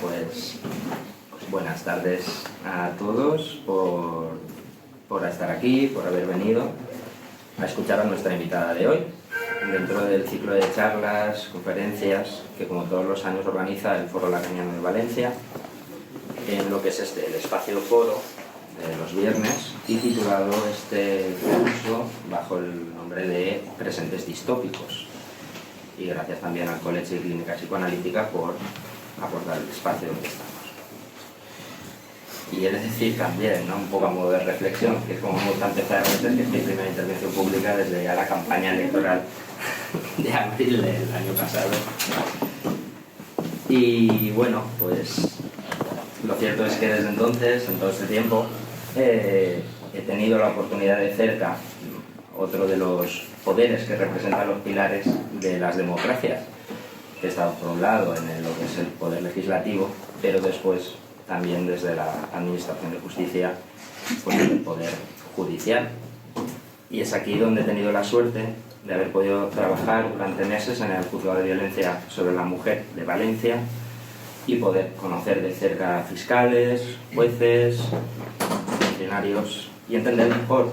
pues buenas tardes a todos por estar aquí, por haber venido a escuchar a nuestra invitada de hoy, dentro del ciclo de charlas, conferencias, que como todos los años organiza el Foro Lacaniano de Valencia, en lo que es el espacio foro de los viernes, y titulado este curso bajo el nombre de Presentes Distópicos. Y gracias también al Colegio de Clínica Psicoanalítica por aportar el espacio donde estamos. Y he de decir también, ¿no?, un poco a modo de reflexión, que es como me gusta empezar a veces, que es mi primera intervención pública desde ya la campaña electoral de abril del año pasado. Y bueno, pues lo cierto es que desde entonces, en todo este tiempo, he tenido la oportunidad de cerca otro de los poderes que representan los pilares de las democracias, que he estado por un lado en lo que es el poder legislativo, pero después también desde la Administración de Justicia, pues el poder judicial. Y es aquí donde he tenido la suerte de haber podido trabajar durante meses en el Juzgado de Violencia sobre la Mujer de Valencia y poder conocer de cerca a fiscales, jueces, funcionarios y entender mejor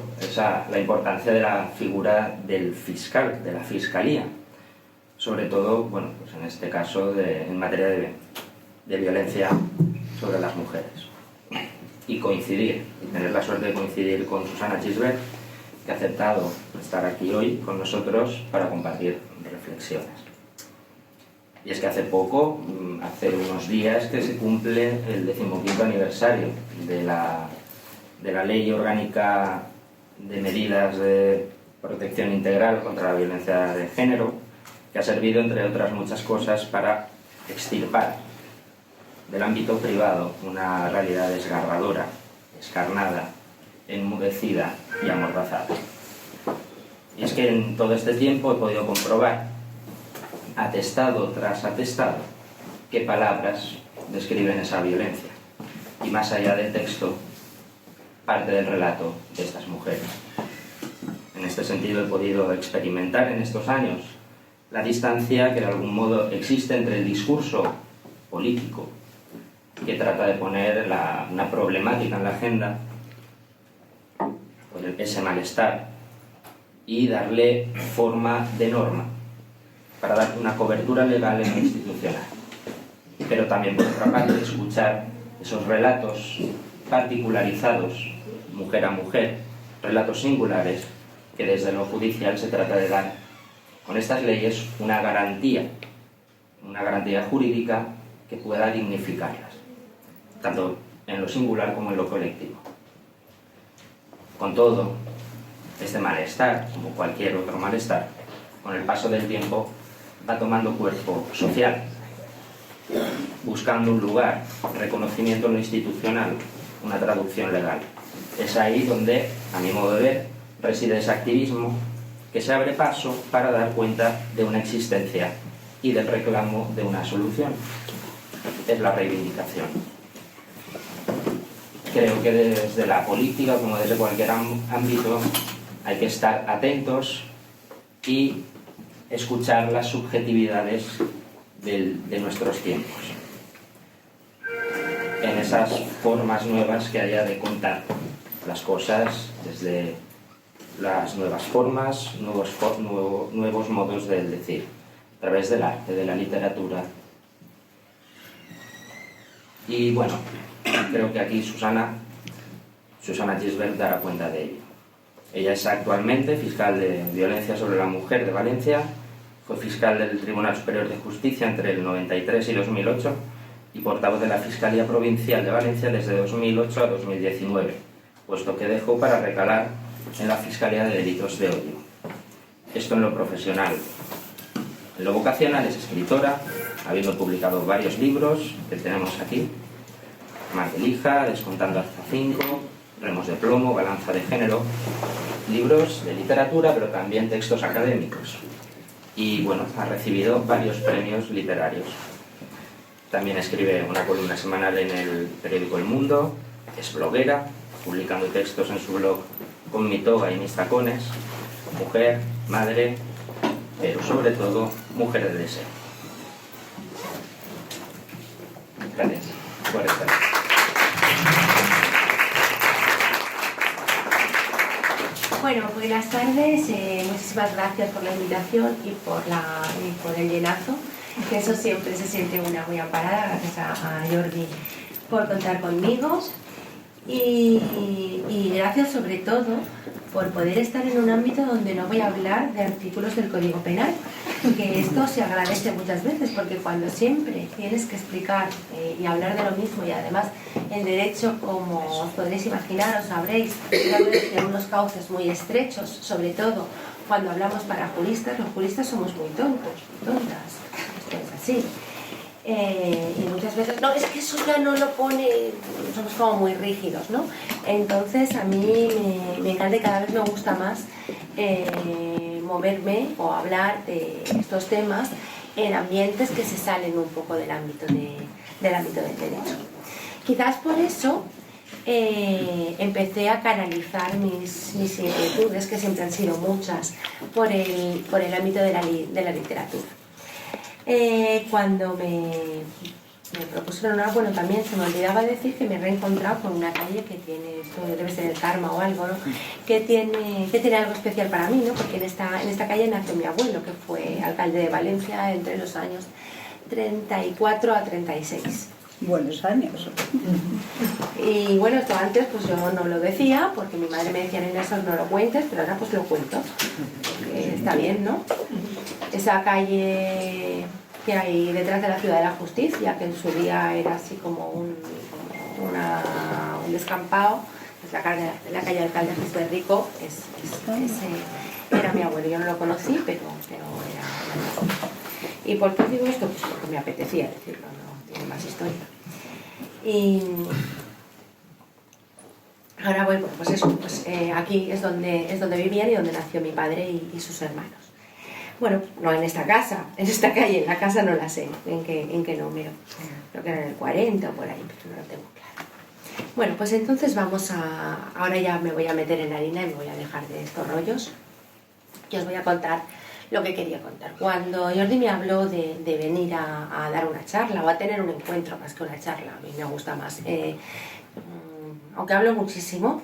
la importancia de la figura del fiscal, de la fiscalía, sobre todo, bueno, pues en este caso en materia de violencia sobre las mujeres. Y coincidir, y tener la suerte de coincidir con Susana Gisbert, que ha aceptado estar aquí hoy con nosotros para compartir reflexiones. Y es que hace poco, hace unos días, que se cumple el 15º aniversario de la Ley Orgánica de Medidas de Protección Integral contra la Violencia de Género, que ha servido, entre otras muchas cosas, para extirpar del ámbito privado una realidad desgarradora, descarnada, enmudecida y amordazada. Y es que en todo este tiempo he podido comprobar, atestado tras atestado, qué palabras describen esa violencia, y más allá del texto, parte del relato de estas mujeres. En este sentido he podido experimentar en estos años la distancia que de algún modo existe entre el discurso político, que trata de poner una problemática en la agenda, con ese malestar, y darle forma de norma, para dar una cobertura legal en lo institucional. Pero también, por otra parte, escuchar esos relatos particularizados, mujer a mujer, relatos singulares, que desde lo judicial se trata de dar con estas leyes una garantía jurídica que pueda dignificarlas, tanto en lo singular como en lo colectivo. Con todo, este malestar, como cualquier otro malestar, con el paso del tiempo va tomando cuerpo social, buscando un lugar, reconocimiento en lo institucional, una traducción legal. Es ahí donde, a mi modo de ver, reside ese activismo que se abre paso para dar cuenta de una existencia y del reclamo de una solución. Es la reivindicación. Creo que desde la política, como desde cualquier ámbito, hay que estar atentos y escuchar las subjetividades de nuestros tiempos, en esas formas nuevas que haya de contar las cosas, desde las nuevas formas, nuevos modos de decir, a través del arte, de la literatura. Y bueno, creo que aquí Susana Gisbert dará cuenta de ello. Ella es actualmente fiscal de Violencia sobre la Mujer de Valencia, fue fiscal del Tribunal Superior de Justicia entre el 93 y 2008 y portavoz de la Fiscalía Provincial de Valencia desde 2008 a 2019, puesto que dejó para recalar en la Fiscalía de Delitos de Odio. Esto en lo profesional. En lo vocacional es escritora, habiendo publicado varios libros que tenemos aquí: Mar de Lija, Descontando hasta 5, Remos de Plomo, Balanza de Género, libros de literatura, pero también textos académicos. Y bueno, ha recibido varios premios literarios. También escribe una columna semanal en el periódico El Mundo, es bloguera, publicando textos en su blog Con mi toga y mis tacones, mujer, madre, pero sobre todo mujer de deseo. Gracias por estar aquí. Bueno, buenas tardes, muchísimas gracias por la invitación y por el llenazo, que eso siempre se siente una muy amparada. Gracias a Jordi por contar conmigo y gracias sobre todo por poder estar en un ámbito donde no voy a hablar de artículos del Código Penal, que esto se agradece muchas veces, porque cuando siempre tienes que explicar y hablar de lo mismo, y además el derecho, como os podréis imaginar, os sabréis, de unos cauces muy estrechos, sobre todo cuando hablamos para juristas, los juristas somos muy tontos, tontas, esto es así. Y muchas veces, no, es que eso ya no lo pone, somos como muy rígidos, ¿no? Entonces a mí me encanta y cada vez me gusta más moverme o hablar de estos temas en ambientes que se salen un poco del ámbito del derecho. Quizás por eso empecé a canalizar mis inquietudes, que siempre han sido muchas, por el ámbito de la literatura. Cuando me propusieron algo, bueno, también se me olvidaba decir que me he reencontrado con una calle que tiene, esto debe ser el karma o algo, ¿no? que tiene algo especial para mí, ¿no? Porque en esta calle nació mi abuelo, que fue alcalde de Valencia entre los años 34 a 36. Buenos años. Y bueno, esto antes pues yo no lo decía, porque mi madre me decía, en eso no lo cuentes, pero ahora pues lo cuento, porque está bien, ¿no? Esa calle que hay detrás de la Ciudad de la Justicia, que en su día era así como un descampado, pues la calle del alcalde Jesús Rico, era mi abuelo. Yo no lo conocí, pero era. ¿Y por qué digo esto? Pues porque me apetecía decirlo, no tiene más historia. Y ahora voy, pues eso, pues aquí es donde vivían y donde nació mi padre y sus hermanos. Bueno, no en esta casa, en esta calle, en la casa no la sé en qué número, creo que era en el 40 o por ahí, pero no lo tengo claro. Bueno, pues entonces ahora ya me voy a meter en harina y me voy a dejar de estos rollos y os voy a contar lo que quería contar. Cuando Jordi me habló de venir a dar una charla o a tener un encuentro más que una charla, a mí me gusta más, aunque hablo muchísimo,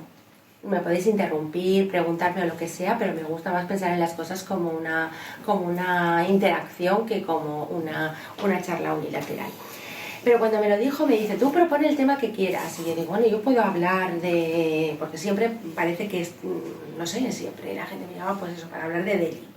me podéis interrumpir, preguntarme o lo que sea, pero me gusta más pensar en las cosas como una interacción que como una charla unilateral. Pero cuando me lo dijo me dice, tú propone el tema que quieras. Y yo digo, bueno, yo puedo hablar de... Porque siempre parece que es, no sé, siempre la gente me llama pues eso, para hablar de delitos.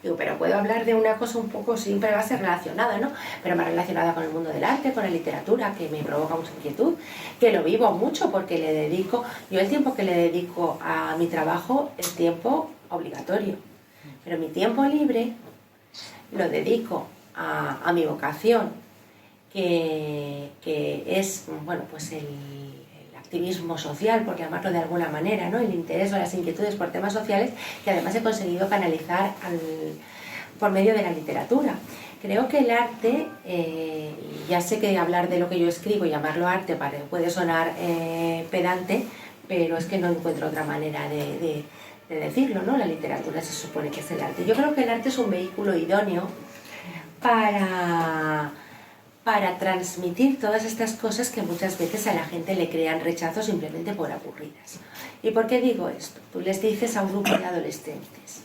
Digo, pero puedo hablar de una cosa un poco, siempre va a ser relacionada, ¿no? Pero más relacionada con el mundo del arte, con la literatura, que me provoca mucha inquietud, que lo vivo mucho porque le dedico, yo el tiempo que le dedico a mi trabajo es tiempo obligatorio, pero mi tiempo libre lo dedico a mi vocación, que es, bueno, pues el activismo social, por llamarlo de alguna manera, ¿no? El interés o las inquietudes por temas sociales que además he conseguido canalizar por medio de la literatura. Creo que el arte, ya sé que hablar de lo que yo escribo y llamarlo arte puede sonar pedante, pero es que no encuentro otra manera de decirlo, ¿no? La literatura se supone que es el arte. Yo creo que el arte es un vehículo idóneo para transmitir todas estas cosas que muchas veces a la gente le crean rechazo simplemente por aburridas. ¿Y por qué digo esto? Tú les dices a un grupo de adolescentes,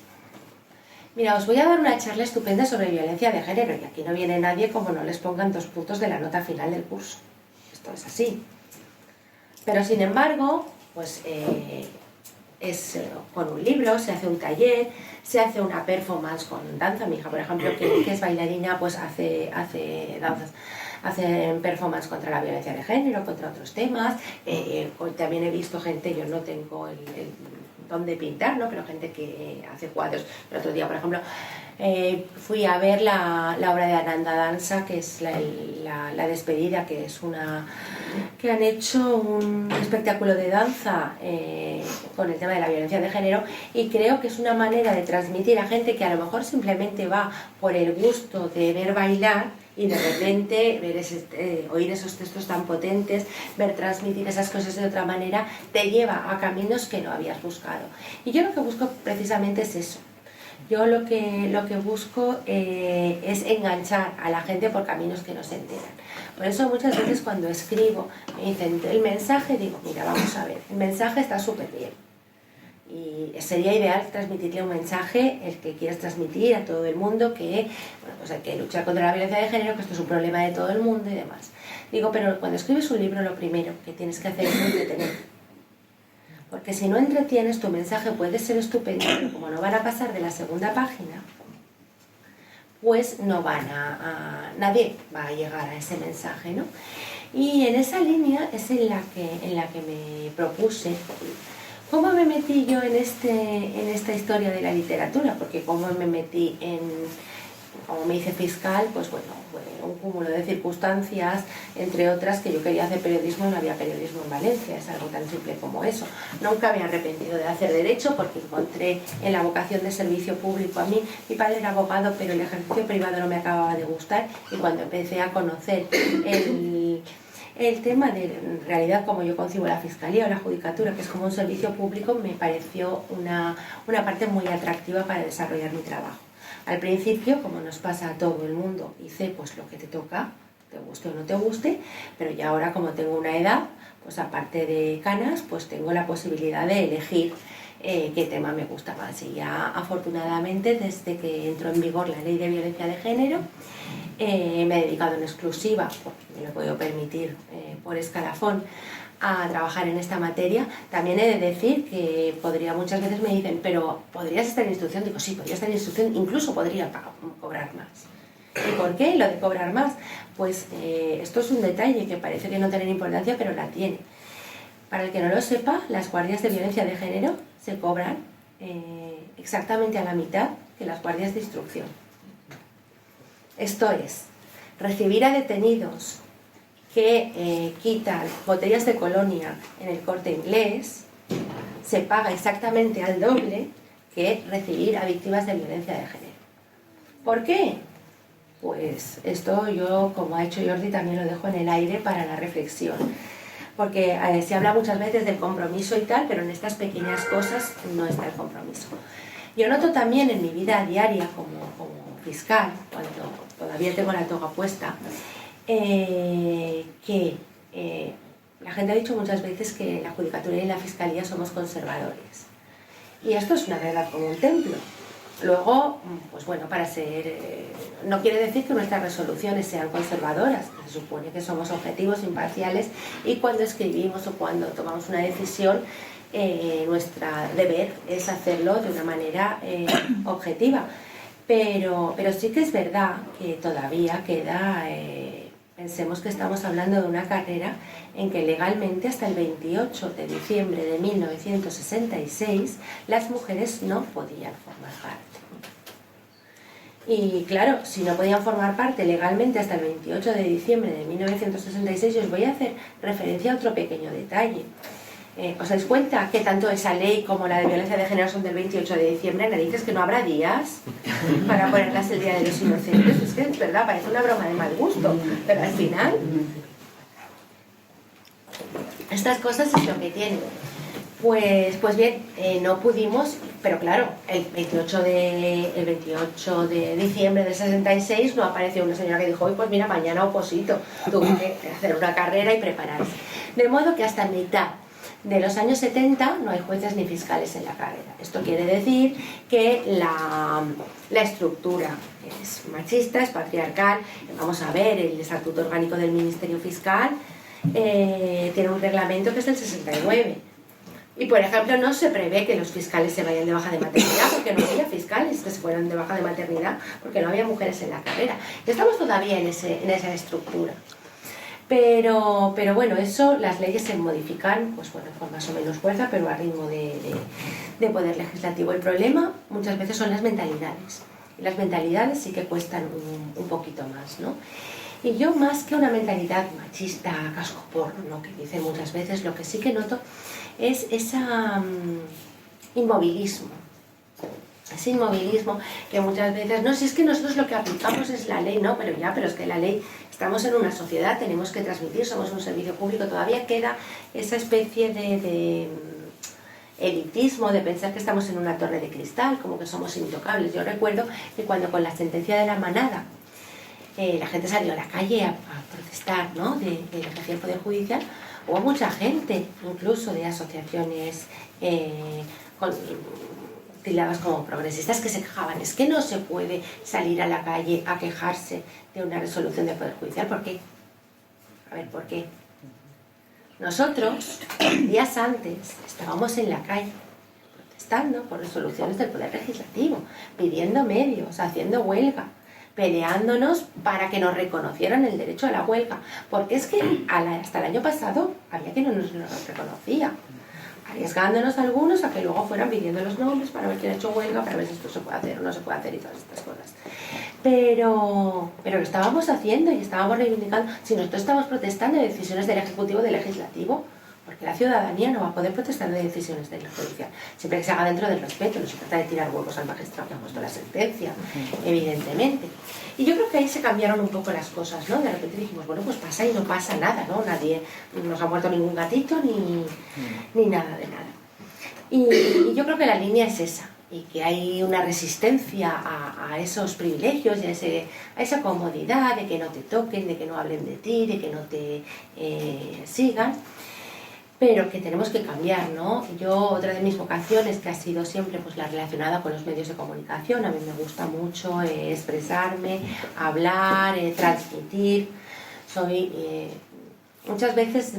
mira, os voy a dar una charla estupenda sobre violencia de género, y aquí no viene nadie como no les pongan 2 puntos de la nota final del curso. Esto es así. Pero sin embargo, pues es con un libro, se hace un taller, se hace una performance con danza. Mi hija, por ejemplo, que es bailarina, pues hace danzas, hacen performance contra la violencia de género, contra otros temas. También he visto gente, yo no tengo el don de pintar, ¿no? Pero gente que hace cuadros. El otro día, por ejemplo, fui a ver la obra de Ananda Danza, que es la despedida, que es que han hecho un espectáculo de danza con el tema de la violencia de género, y creo que es una manera de transmitir a gente que a lo mejor simplemente va por el gusto de ver bailar y de repente oír esos textos tan potentes, ver transmitir esas cosas de otra manera, te lleva a caminos que no habías buscado. Y yo lo que busco precisamente es eso. Yo lo que busco es enganchar a la gente por caminos que no se enteran. Por eso muchas veces cuando escribo me dicen el mensaje, digo, mira, vamos a ver, el mensaje está súper bien. Y sería ideal transmitirle un mensaje, el que quieras transmitir a todo el mundo, que bueno, pues hay que luchar contra la violencia de género, que esto es un problema de todo el mundo y demás. Digo, pero cuando escribes un libro lo primero que tienes que hacer es entretener. Porque si no entretienes, tu mensaje puede ser estupendo, pero como no van a pasar de la segunda página, pues nadie va a llegar a ese mensaje, ¿no? Y en esa línea es en la que me propuse. ¿Cómo me metí yo en esta historia de la literatura? Porque como me metí como me hice fiscal, pues bueno, fue un cúmulo de circunstancias, entre otras que yo quería hacer periodismo y no había periodismo en Valencia, es algo tan simple como eso. Nunca me he arrepentido de hacer derecho porque encontré en la vocación de servicio público a mí, mi padre era abogado, pero el ejercicio privado no me acababa de gustar, y cuando empecé a conocer el tema de, en realidad, como yo concibo la fiscalía o la judicatura, que es como un servicio público, me pareció una parte muy atractiva para desarrollar mi trabajo. Al principio, como nos pasa a todo el mundo, hice pues lo que te toca, te guste o no te guste, pero ya ahora, como tengo una edad, pues aparte de canas, pues tengo la posibilidad de elegir qué tema me gusta más. Y ya afortunadamente, desde que entró en vigor la Ley de Violencia de Género, me he dedicado en exclusiva, porque me lo puedo permitir por escalafón, a trabajar en esta materia. También he de decir que muchas veces me dicen, pero ¿podrías estar en instrucción? Digo, sí, podría estar en instrucción, incluso podría cobrar más. ¿Y por qué lo de cobrar más? Pues esto es un detalle que parece que no tiene importancia, pero la tiene. Para el que no lo sepa, las guardias de violencia de género se cobran exactamente a la mitad que las guardias de instrucción. Esto es, recibir a detenidos que quitan botellas de colonia en el Corte Inglés se paga exactamente al doble que recibir a víctimas de violencia de género. ¿Por qué? Pues esto yo, como ha hecho Jordi, también lo dejo en el aire para la reflexión. Porque se habla muchas veces del compromiso y tal, pero en estas pequeñas cosas no está el compromiso. Yo noto también en mi vida diaria como fiscal, cuando todavía tengo la toga puesta, que la gente ha dicho muchas veces que la judicatura y la fiscalía somos conservadores. Y esto es una verdad como un templo. Luego, pues bueno, no quiere decir que nuestras resoluciones sean conservadoras. Se supone que somos objetivos, imparciales, y cuando escribimos o cuando tomamos una decisión, nuestro deber es hacerlo de una manera objetiva. Pero sí que es verdad que todavía queda... Pensemos que estamos hablando de una carrera en que legalmente hasta el 28 de diciembre de 1966 las mujeres no podían formar parte. Y claro, si no podían formar parte legalmente hasta el 28 de diciembre de 1966, os voy a hacer referencia a otro pequeño detalle. ¿Os dais cuenta que tanto esa ley como la de violencia de género son del 28 de diciembre? Narices, que no habrá días para ponerlas el Día de los Inocentes. Es que es verdad, parece una broma de mal gusto, pero al final estas cosas es lo que tienen. Pues bien, no pudimos, pero claro, el 28 de diciembre del 66 no apareció una señora que dijo, pues mira, mañana oposito, tuvo que hacer una carrera y prepararse. De modo que hasta mitad de los años 70 no hay jueces ni fiscales en la carrera. Esto quiere decir que la estructura es machista, es patriarcal. Vamos a ver, el Estatuto Orgánico del Ministerio Fiscal tiene un reglamento que es del 69. Y, por ejemplo, no se prevé que los fiscales se vayan de baja de maternidad, porque no había fiscales que se fueran de baja de maternidad, porque no había mujeres en la carrera. Y estamos todavía en esa estructura. Pero bueno, eso, las leyes se modifican, pues bueno, con más o menos fuerza, pero a ritmo de poder legislativo. El problema muchas veces son las mentalidades. Y las mentalidades sí que cuestan un poquito más, ¿no? Y yo, más que una mentalidad machista, cascoporro, ¿no?, que dicen muchas veces, lo que sí que noto es ese inmovilismo. Ese inmovilismo que muchas veces, no, si es que nosotros lo que aplicamos es la ley, no, pero es que la ley, estamos en una sociedad, tenemos que transmitir, somos un servicio público, todavía queda esa especie de elitismo de pensar que estamos en una torre de cristal, como que somos intocables. Yo recuerdo que cuando con la sentencia de la manada la gente salió a la calle a protestar, ¿no?, de lo que hacía el Poder Judicial, hubo mucha gente, incluso de asociaciones tildadas como progresistas, que se quejaban. Es que no se puede salir a la calle a quejarse de una resolución del Poder Judicial. ¿Por qué? A ver, ¿por qué? Nosotros, días antes, estábamos en la calle protestando por resoluciones del Poder Legislativo, pidiendo medios, haciendo huelga, peleándonos para que nos reconocieran el derecho a la huelga, porque es que hasta el año pasado había que no nos reconocía, arriesgándonos algunos a que luego fueran pidiendo los nombres para ver quién ha hecho huelga, para ver si esto se puede hacer o no se puede hacer y todas estas cosas. Pero lo estábamos haciendo y estábamos reivindicando. Si nosotros estamos protestando de decisiones del Ejecutivo y del Legislativo, porque la ciudadanía no va a poder protestar de decisiones del judicial, siempre que se haga dentro del respeto. No se trata de tirar huevos al magistrado que ha puesto la sentencia, evidentemente. Y yo creo que ahí se cambiaron un poco las cosas, ¿no? De repente dijimos, bueno, pues pasa y no pasa nada, ¿no? Nadie nos ha muerto ningún gatito ni nada de nada. Y yo creo que la línea es esa, y que hay una resistencia a esos privilegios y a esa comodidad de que no te toquen, de que no hablen de ti, de que no te sigan, pero que tenemos que cambiar, ¿no? Yo, otra de mis vocaciones, que ha sido siempre pues la relacionada con los medios de comunicación, a mí me gusta mucho expresarme, hablar, transmitir. Muchas veces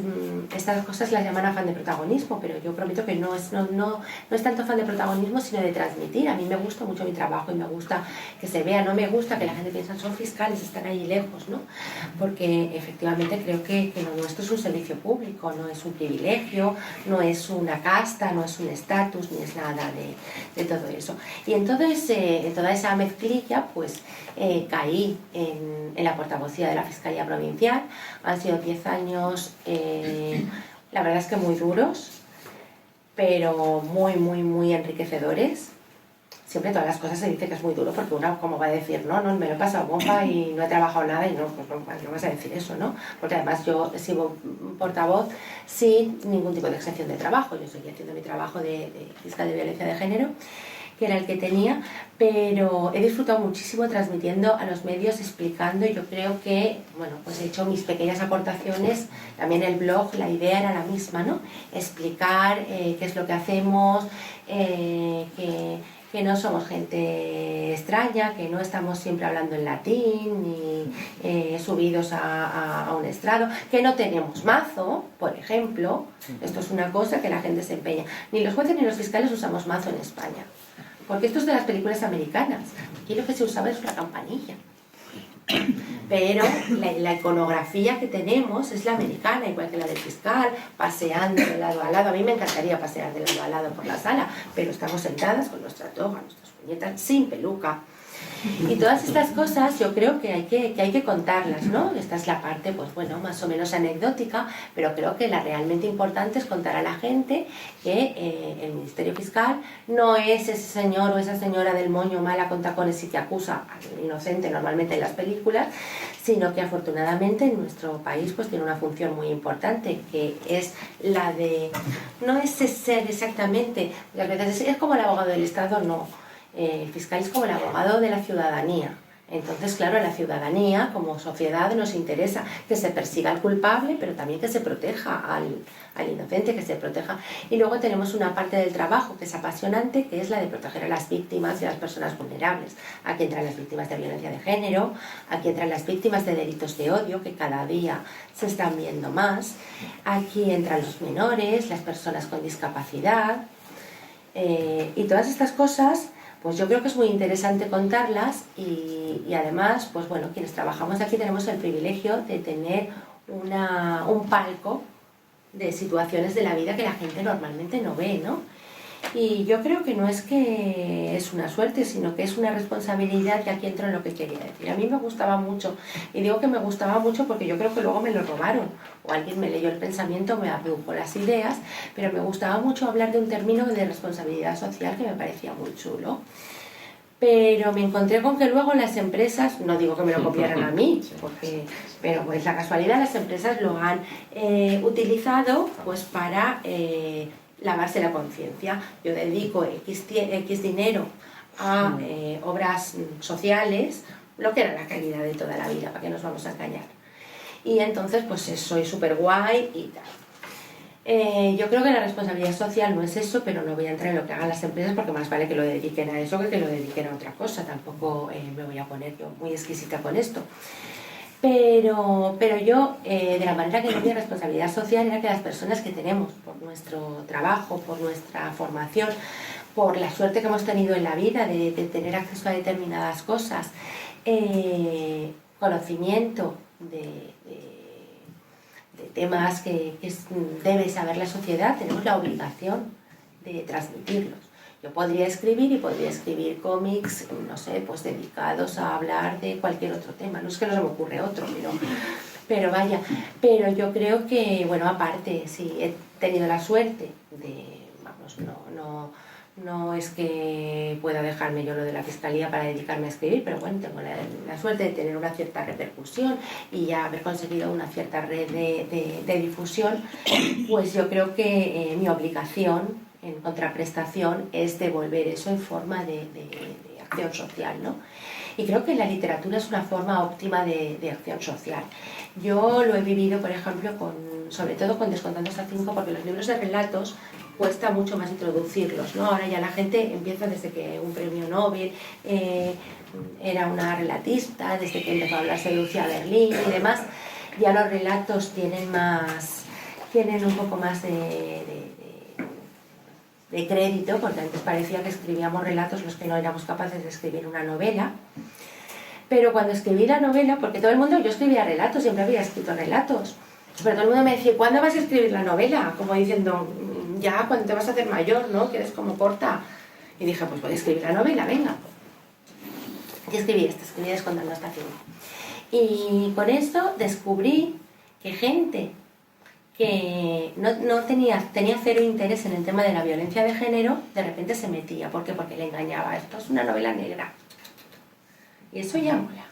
estas cosas las llaman afán de protagonismo, pero yo prometo que no es tanto afán de protagonismo, sino de transmitir. A mí me gusta mucho mi trabajo y me gusta que se vea. No me gusta que la gente piense, son fiscales, están ahí lejos, ¿no? Porque efectivamente creo que lo nuestro es un servicio público, no es un privilegio, no es una casta, no es un estatus, ni es nada de todo eso. Y entonces, en toda esa mezclilla, pues caí en la portavocía de la Fiscalía Provincial. Han sido 10 años, la verdad es que muy duros, pero muy enriquecedores. Siempre todas las cosas se dice que es muy duro, porque uno, como va a decir, no, me lo he pasado bomba y no he trabajado nada, y no, pues no vas a decir eso, ¿no? Porque además yo he sido portavoz sin ningún tipo de exención de trabajo. Yo seguía haciendo mi trabajo de fiscal de violencia de género, que era el que tenía, pero he disfrutado muchísimo transmitiendo a los medios, explicando, y yo creo que, bueno, pues he hecho mis pequeñas aportaciones. También el blog, la idea era la misma, ¿no? Explicar qué es lo que hacemos, que no somos gente extraña, que no estamos siempre hablando en latín, ni subidos a un estrado, que no tenemos mazo, por ejemplo. Esto es una cosa que la gente se empeña. Ni los jueces ni los fiscales usamos mazo en España, porque esto es de las películas americanas. Aquí lo que se usaba es una campanilla. Pero la iconografía que tenemos es la americana, igual que la del fiscal, paseando de lado a lado. A mí me encantaría pasear de lado a lado por la sala, pero estamos sentadas con nuestra toga, nuestras puñetas, sin peluca. Y todas estas cosas yo creo que hay que contarlas, ¿no? Esta es la parte, pues bueno, más o menos anecdótica, pero creo que la realmente importante es contar a la gente que el Ministerio Fiscal no es ese señor o esa señora del moño mala con tacones y que acusa al inocente normalmente en las películas, sino que afortunadamente en nuestro país pues tiene una función muy importante, que es la de, no es ser exactamente, a veces es como el abogado del Estado, no. El fiscal es como el abogado de la ciudadanía. Entonces, claro, a la ciudadanía, como sociedad, nos interesa que se persiga al culpable, pero también que se proteja al inocente, que se proteja. Y luego tenemos una parte del trabajo que es apasionante, que es la de proteger a las víctimas y a las personas vulnerables. Aquí entran las víctimas de violencia de género, aquí entran las víctimas de delitos de odio, que cada día se están viendo más. Aquí entran los menores, las personas con discapacidad. Y todas estas cosas, pues yo creo que es muy interesante contarlas, y además, pues bueno, quienes trabajamos aquí tenemos el privilegio de tener un palco de situaciones de la vida que la gente normalmente no ve, ¿no? Y yo creo que no es que es una suerte, sino que es una responsabilidad, y aquí entro en lo que quería decir. A mí me gustaba mucho, y digo que me gustaba mucho porque yo creo que luego me lo robaron, o alguien me leyó el pensamiento, me abdujo las ideas, pero me gustaba mucho hablar de un término de responsabilidad social que me parecía muy chulo. Pero me encontré con que luego las empresas, no digo que me lo copiaran a mí, pero pues la casualidad, las empresas lo han utilizado pues para lavarse la conciencia. Yo dedico X dinero a obras sociales, lo que era la calidad de toda la vida, para que nos vamos a engañar. Y entonces pues soy súper guay y tal. Yo creo que la responsabilidad social no es eso, pero no voy a entrar en lo que hagan las empresas porque más vale que lo dediquen a eso que lo dediquen a otra cosa. Tampoco me voy a poner yo muy exquisita con esto. Pero yo, de la manera que vi responsabilidad social, era que las personas que tenemos, por nuestro trabajo, por nuestra formación, por la suerte que hemos tenido en la vida de tener acceso a determinadas cosas, conocimiento de temas que debe saber la sociedad, tenemos la obligación de transmitirlos. Yo podría escribir cómics, no sé, pues dedicados a hablar de cualquier otro tema. No es que no se me ocurre otro, pero vaya. Pero yo creo que, bueno, aparte, sí, he tenido la suerte de, vamos, no es que pueda dejarme yo lo de la fiscalía para dedicarme a escribir, pero bueno, tengo la suerte de tener una cierta repercusión y ya haber conseguido una cierta red de difusión. Pues yo creo que mi obligación en contraprestación es devolver eso en forma de acción social, ¿no? Y creo que la literatura es una forma óptima de acción social. Yo lo he vivido, por ejemplo, sobre todo con Descontando hasta 5, porque los libros de relatos cuesta mucho más introducirlos, ¿no? Ahora ya la gente empieza desde que un premio Nobel era una relatista, desde que empezó a hablarse de Lucía Berlín y demás, ya los relatos tienen un poco más de crédito, porque antes parecía que escribíamos relatos los que no éramos capaces de escribir una novela. Pero cuando escribí la novela, porque todo el mundo, yo escribía relatos, siempre había escrito relatos, pero todo el mundo me decía, ¿cuándo vas a escribir la novela? Como diciendo, ya, cuando te vas a hacer mayor, ¿no? Que eres como corta. Y dije, pues voy a escribir la novela, venga. Y escribí Descontando hasta 5. Y con esto descubrí que gente que no tenía cero interés en el tema de la violencia de género, de repente se metía. ¿Por qué? Porque le engañaba. Esto es una novela negra. Y eso ya mola.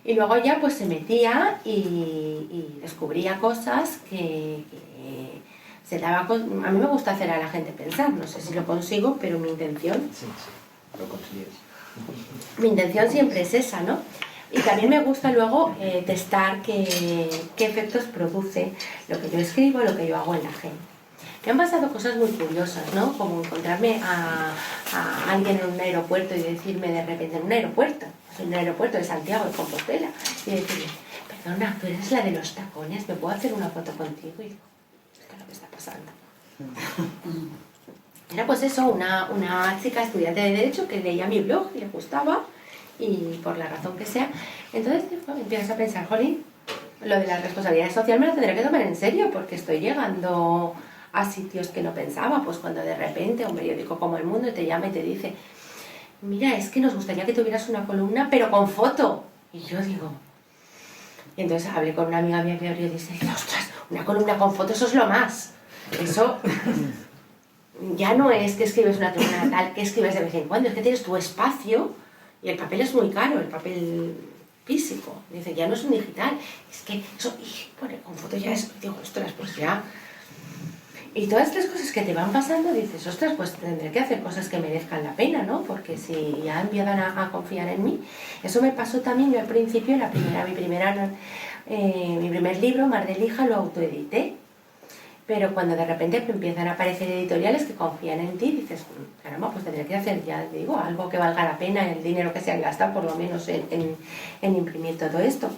Y luego ya pues se metía y descubría cosas que se daba... A mí me gusta hacer a la gente pensar, no sé si lo consigo, pero mi intención... Sí, lo consigues. Mi intención siempre es esa, ¿no? Y también me gusta luego testar qué efectos produce lo que yo escribo, lo que yo hago en la gente. Me han pasado cosas muy curiosas, ¿no? Como encontrarme a alguien en un aeropuerto y decirme de repente, en un aeropuerto de Santiago de Compostela, y decirme, perdona, tú eres la de los tacones, ¿me puedo hacer una foto contigo? Y digo, ¿qué es lo que está pasando? Era pues eso, una chica estudiante de Derecho que leía mi blog y le gustaba, y por la razón que sea, entonces empiezas a pensar, jolín, lo de la responsabilidad social me lo tendré que tomar en serio, porque estoy llegando a sitios que no pensaba. Pues cuando de repente un periódico como El Mundo te llama y te dice, mira, es que nos gustaría que tuvieras una columna pero con foto, y yo digo, y entonces hablé con una amiga mía periodista y dije, ostras, una columna con foto, eso es lo más, eso ya no es que escribes una columna tal, que escribes de vez en cuando, es que tienes tu espacio y el papel es muy caro, el papel físico, dice, ya no es un digital, es que eso, y bueno, con foto ya es, digo, ostras, pues ya. Y todas estas cosas que te van pasando, dices, ostras, pues tendré que hacer cosas que merezcan la pena, ¿no? Porque si ya empiezan a confiar en mí. Eso me pasó también, yo al principio, mi primer libro, Mar de Lija, lo autoedité. Pero cuando de repente empiezan a aparecer editoriales que confían en ti, dices, caramba, pues tendré que hacer, ya te digo, algo que valga la pena, el dinero que se han gastado, por lo menos en imprimir todo esto.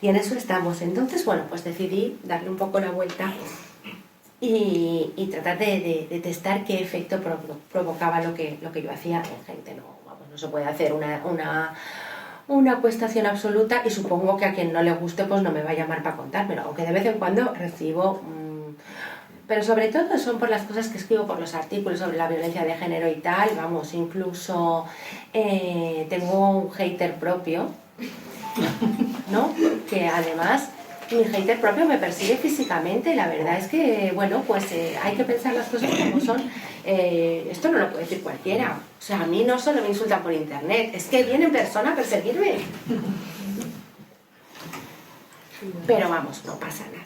Y en eso estamos. Entonces, bueno, pues decidí darle un poco la vuelta y tratar de testar qué efecto provocaba lo que yo hacía en gente. No se puede hacer una cuestación absoluta, y supongo que a quien no le guste pues no me va a llamar para contármelo, aunque de vez en cuando recibo... Pero sobre todo son por las cosas que escribo, por los artículos sobre la violencia de género y tal, vamos, incluso tengo un hater propio, ¿no? Que además mi hater propio me persigue físicamente. La verdad es que, bueno, pues hay que pensar las cosas como son. Esto no lo puede decir cualquiera. O sea, a mí no solo me insultan por internet, es que viene en persona a perseguirme. Pero vamos, no pasa nada.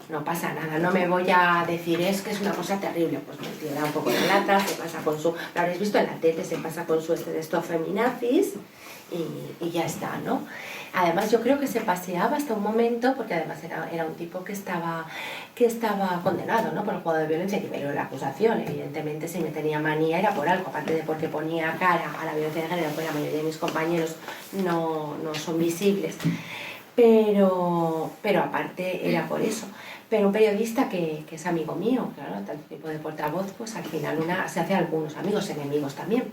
no pasa nada, no me voy a decir es que es una cosa terrible, pues me tira un poco de lata, se pasa con su, lo habréis visto en la tele, se pasa con su de estos feminazis y ya está, ¿no? Además yo creo que se paseaba hasta un momento, porque además era un tipo que estaba condenado, ¿no? Por el juego de violencia, que pero la acusación, evidentemente si me tenía manía era por algo, aparte de porque ponía cara a la violencia de género, pues la mayoría de mis compañeros no son visibles, pero aparte era por eso. Pero un periodista que es amigo mío, claro, tal tipo de portavoz, pues al final se hace algunos amigos, enemigos también,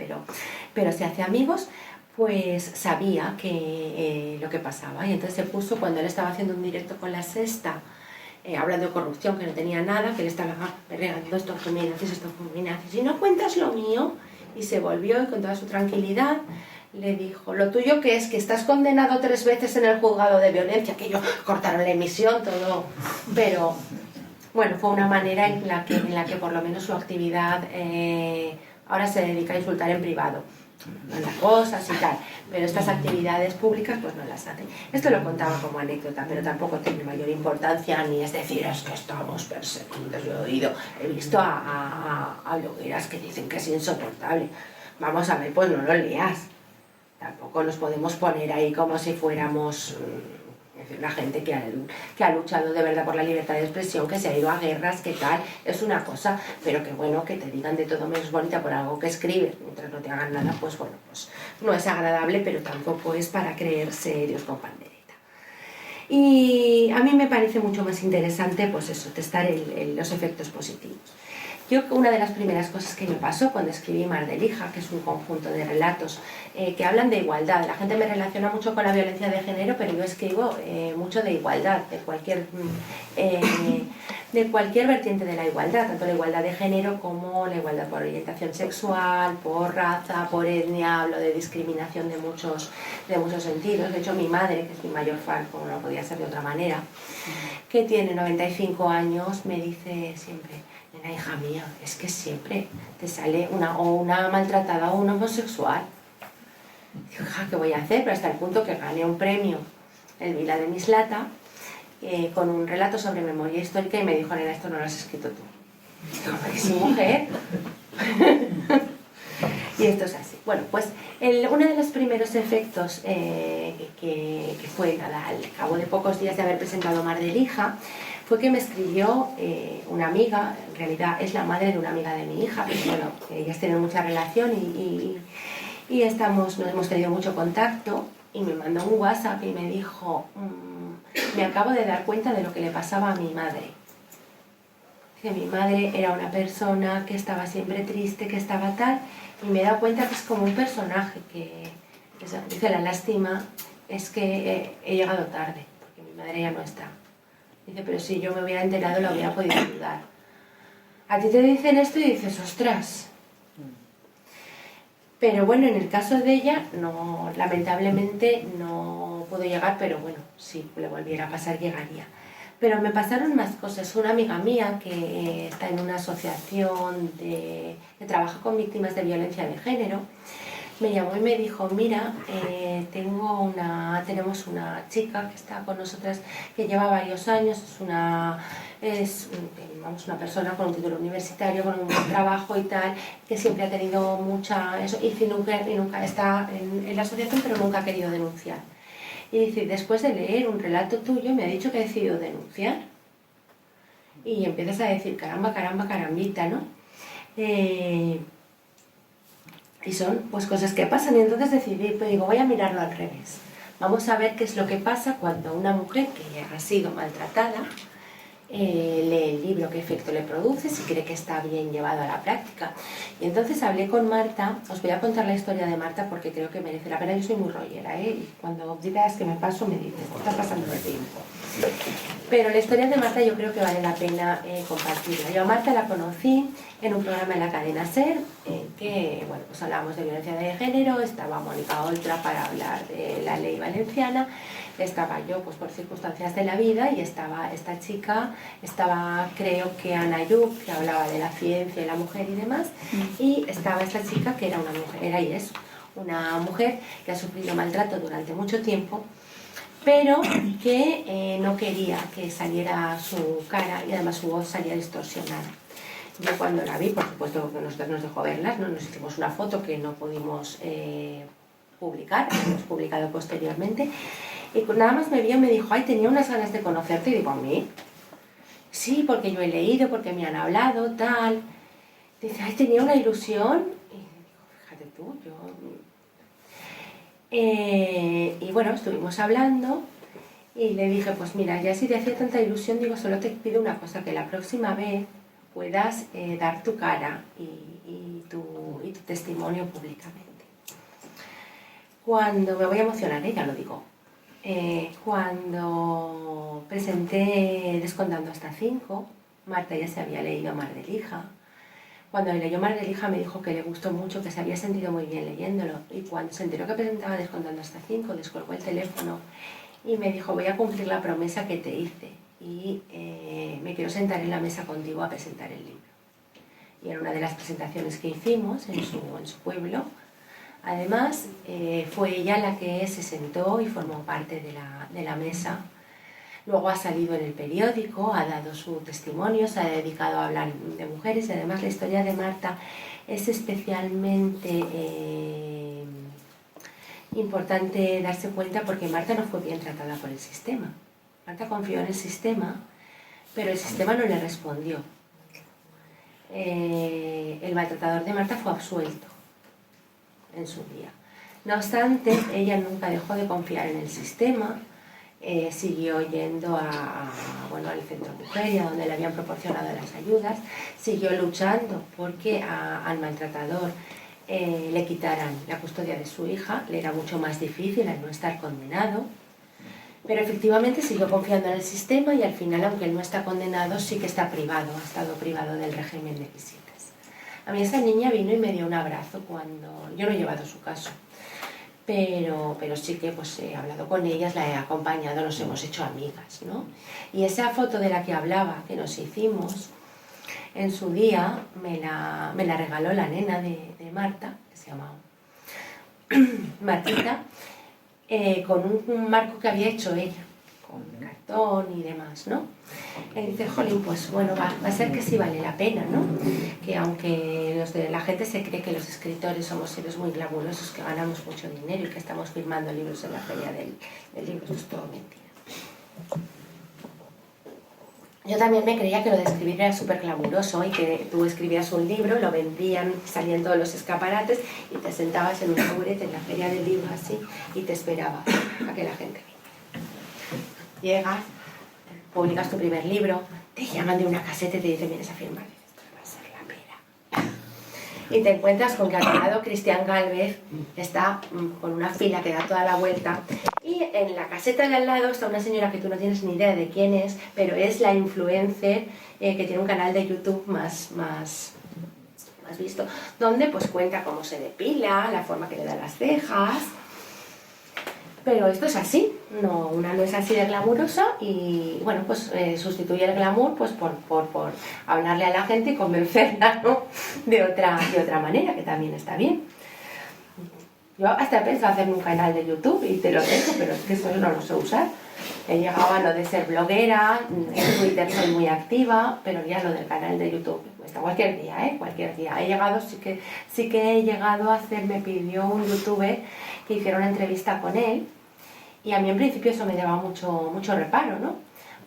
pero se hace amigos, pues sabía que lo que pasaba. Y entonces se puso, cuando él estaba haciendo un directo con La Sexta, hablando de corrupción, que no tenía nada, que le estaba peleando estos feminazis, y no cuentas lo mío, y se volvió y con toda su tranquilidad le dijo, lo tuyo que es que estás condenado 3 veces en el juzgado de violencia, que ellos cortaron la emisión, todo, pero bueno, fue una manera en la que por lo menos su actividad ahora se dedica a insultar en privado, en las cosas y tal, pero estas actividades públicas pues no las hace. Esto lo contaba como anécdota, pero tampoco tiene mayor importancia, ni es decir, es que estamos perseguidos. Yo he visto a blogueras que dicen que es insoportable. Vamos a ver, pues no lo leas. Tampoco nos podemos poner ahí como si fuéramos la gente que ha luchado de verdad por la libertad de expresión, que se ha ido a guerras, que tal, es una cosa, pero que bueno, que te digan de todo menos bonita por algo que escribes, mientras no te hagan nada, pues bueno, pues no es agradable, pero tampoco es para creerse Dios con pandereta. Y a mí me parece mucho más interesante, pues eso, testar los efectos positivos. Yo, una de las primeras cosas que me pasó cuando escribí Mar de Lija, que es un conjunto de relatos que hablan de igualdad, la gente me relaciona mucho con la violencia de género, pero yo escribo mucho de igualdad, de cualquier vertiente de la igualdad, tanto la igualdad de género como la igualdad por orientación sexual, por raza, por etnia, hablo de discriminación de muchos sentidos. De hecho, mi madre, que es mi mayor fan, como no podía ser de otra manera, que tiene 95 años, me dice siempre, nena, hija mía, es que siempre te sale una maltratada o un homosexual. Digo, hija, ¿qué voy a hacer? Pero hasta el punto que gané un premio, el Vila de Mislata, con un relato sobre memoria histórica, y me dijo, nena, esto no lo has escrito tú. Digo, porque soy mujer. Y esto es así. Bueno, pues uno de los primeros efectos que fue nada, al cabo de pocos días de haber presentado Mar de Lija, fue que me escribió una amiga, en realidad es la madre de una amiga de mi hija, pero bueno, ellas tienen mucha relación y nos hemos tenido mucho contacto, y me mandó un WhatsApp y me dijo, me acabo de dar cuenta de lo que le pasaba a mi madre. Que mi madre era una persona que estaba siempre triste, que estaba tal, y me he dado cuenta que es como un personaje que dice, la lástima es que he llegado tarde, porque mi madre ya no está. Dice, pero si yo me hubiera enterado la hubiera podido ayudar. A ti te dicen esto y dices, ostras. Pero bueno, en el caso de ella, no, lamentablemente no pudo llegar, pero bueno, si le volviera a pasar llegaría. Pero me pasaron más cosas. Una amiga mía que está en una asociación que trabaja con víctimas de violencia de género, me llamó y me dijo, mira, tenemos una chica que está con nosotras, que lleva varios años, es una persona con un título universitario, con un buen trabajo y tal, que siempre ha tenido y nunca está en la asociación, pero nunca ha querido denunciar. Y dice, después de leer un relato tuyo, me ha dicho que ha decidido denunciar. Y empiezas a decir, caramba, caramba, carambita, ¿no? Y son pues cosas que pasan, y entonces decidí, pues digo, voy a mirarlo al revés. Vamos a ver qué es lo que pasa cuando una mujer que ha sido maltratada lee el libro, qué efecto le produce, si cree que está bien llevado a la práctica. Y entonces hablé con Marta. Os voy a contar la historia de Marta porque creo que merece la pena. Yo soy muy rollera, y cuando digas que me paso me dices, está pasando el tiempo. Pero la historia de Marta yo creo que vale la pena compartirla. Yo a Marta la conocí en un programa en la cadena SER, en que bueno, pues hablábamos de violencia de género, estaba Mónica Oltra para hablar de la ley valenciana, estaba yo pues por circunstancias de la vida, y estaba esta chica, estaba creo que Ana Yuk, que hablaba de la ciencia y la mujer y demás, y estaba esta chica que era una mujer, una mujer que ha sufrido maltrato durante mucho tiempo, pero que no quería que saliera su cara y además su voz salía distorsionada. Yo cuando la vi, por supuesto que nosotros nos dejó verlas, ¿no? Nos hicimos una foto que no pudimos publicar, hemos publicado posteriormente, y nada más me vio y me dijo, ay, tenía unas ganas de conocerte, y digo, ¿a mí? Sí, porque yo he leído, porque me han hablado, tal. Dice, ay, tenía una ilusión, y digo, fíjate tú, yo... y bueno, estuvimos hablando, y le dije, pues mira, ya si te hacía tanta ilusión, digo, solo te pido una cosa, que la próxima vez puedas dar tu cara y tu testimonio públicamente. Cuando, me voy a emocionar, ya lo digo, cuando presenté Descontando hasta 5, Marta ya se había leído Mar de Lija. Cuando leyó Mar de Lija me dijo que le gustó mucho, que se había sentido muy bien leyéndolo, y cuando se enteró que presentaba Descontando hasta 5, descolgó el teléfono y me dijo, voy a cumplir la promesa que te hice y me quiero sentar en la mesa contigo a presentar el libro. Y era una de las presentaciones que hicimos en su pueblo. Además, fue ella la que se sentó y formó parte de la mesa. Luego ha salido en el periódico, ha dado su testimonio, se ha dedicado a hablar de mujeres, y además la historia de Marta es especialmente importante darse cuenta, porque Marta no fue bien tratada por el sistema. Marta confió en el sistema, pero el sistema no le respondió. El maltratador de Marta fue absuelto en su día. No obstante, ella nunca dejó de confiar en el sistema, siguió yendo al centro Mujeres, donde le habían proporcionado las ayudas, siguió luchando porque al maltratador le quitaran la custodia de su hija, le era mucho más difícil al no estar condenado, pero efectivamente siguió confiando en el sistema y al final, aunque él no está condenado, sí que está privado, ha estado privado del régimen de visitas. A mí esa niña vino y me dio un abrazo cuando... Yo no he llevado su caso, pero sí que pues, he hablado con ellas, la he acompañado, nos hemos hecho amigas, ¿no? Y esa foto de la que hablaba, que nos hicimos, en su día me la regaló la nena de Marta, que se llama Martita, con un marco que había hecho ella, con cartón y demás, ¿no? Y dice, jolín, pues bueno, va a ser que sí vale la pena, ¿no? Que aunque la gente se cree que los escritores somos seres muy glamurosos, que ganamos mucho dinero y que estamos firmando libros en la feria del libro, eso es todo mentira. Yo también me creía que lo de escribir era súper glamuroso y que tú escribías un libro, lo vendían, salían todos los escaparates y te sentabas en un taburete en la feria del libro así y te esperabas a que la gente viniera. Llegas, publicas tu primer libro, te llaman de una caseta y te dicen, vienes a firmar, esto va a ser la pera. Y te encuentras con que al lado Cristian Gálvez está con una fila que da toda la vuelta, y en la caseta de al lado está una señora que tú no tienes ni idea de quién es, pero es la influencer que tiene un canal de YouTube más visto, donde pues cuenta cómo se depila, la forma que le da las cejas. Pero esto es así, una no es así de glamurosa y bueno, pues sustituye el glamour pues por hablarle a la gente y convencerla, ¿no? de otra manera, que también está bien. Yo hasta he pensado hacerme un canal de YouTube y te lo dejo, pero es que eso no lo sé usar. He llegado a lo de ser bloguera, en Twitter soy muy activa, pero ya lo del canal de YouTube, está cualquier día, cualquier día. Sí que he llegado a hacer, me pidió un youtuber que hiciera una entrevista con él, y a mí en principio eso me daba mucho reparo, ¿no?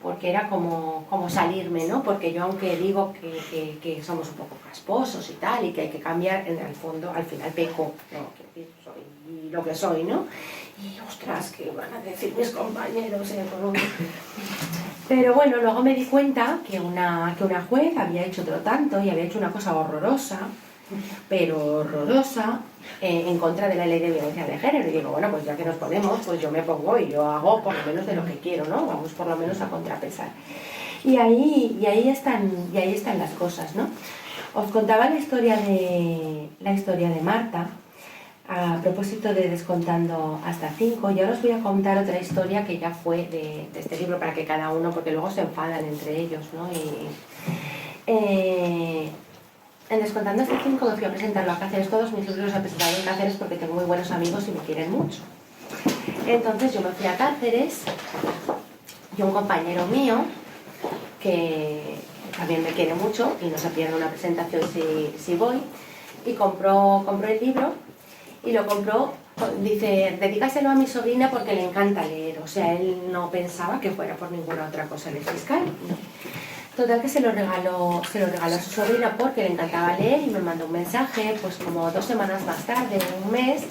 Porque era como salirme, ¿no? Porque yo, aunque digo que somos un poco casposos y tal, y que hay que cambiar, en el fondo al final peco, ¿no? Soy lo que soy, ¿no? Y ostras, ¿qué van a decir mis compañeros? Pero bueno, luego me di cuenta que una juez había hecho otro tanto y había hecho una cosa horrorosa, pero horrorosa, en contra de la ley de violencia de género. Y digo, bueno, pues ya que nos ponemos, pues yo me pongo y yo hago por lo menos de lo que quiero, ¿no? Vamos por lo menos a contrapesar. Y ahí están las cosas, ¿no? Os contaba la historia de Marta, a propósito de Descontando hasta 5, y ahora os voy a contar otra historia que ya fue de este libro, para que cada uno, porque luego se enfadan entre ellos, ¿no? En Descontando hasta 5 fui a presentarlo a Cáceres. Todos mis libros los he presentado en Cáceres porque tengo muy buenos amigos y me quieren mucho. Entonces yo me fui a Cáceres y un compañero mío, que también me quiere mucho y no se pierde una presentación si voy, y compró el libro y lo compró, dice, dedícaselo a mi sobrina porque le encanta leer, o sea, él no pensaba que fuera por ninguna otra cosa el fiscal. Total que se lo regaló a su sobrina porque le encantaba leer y me mandó un mensaje, pues como 2 semanas más tarde, un mes,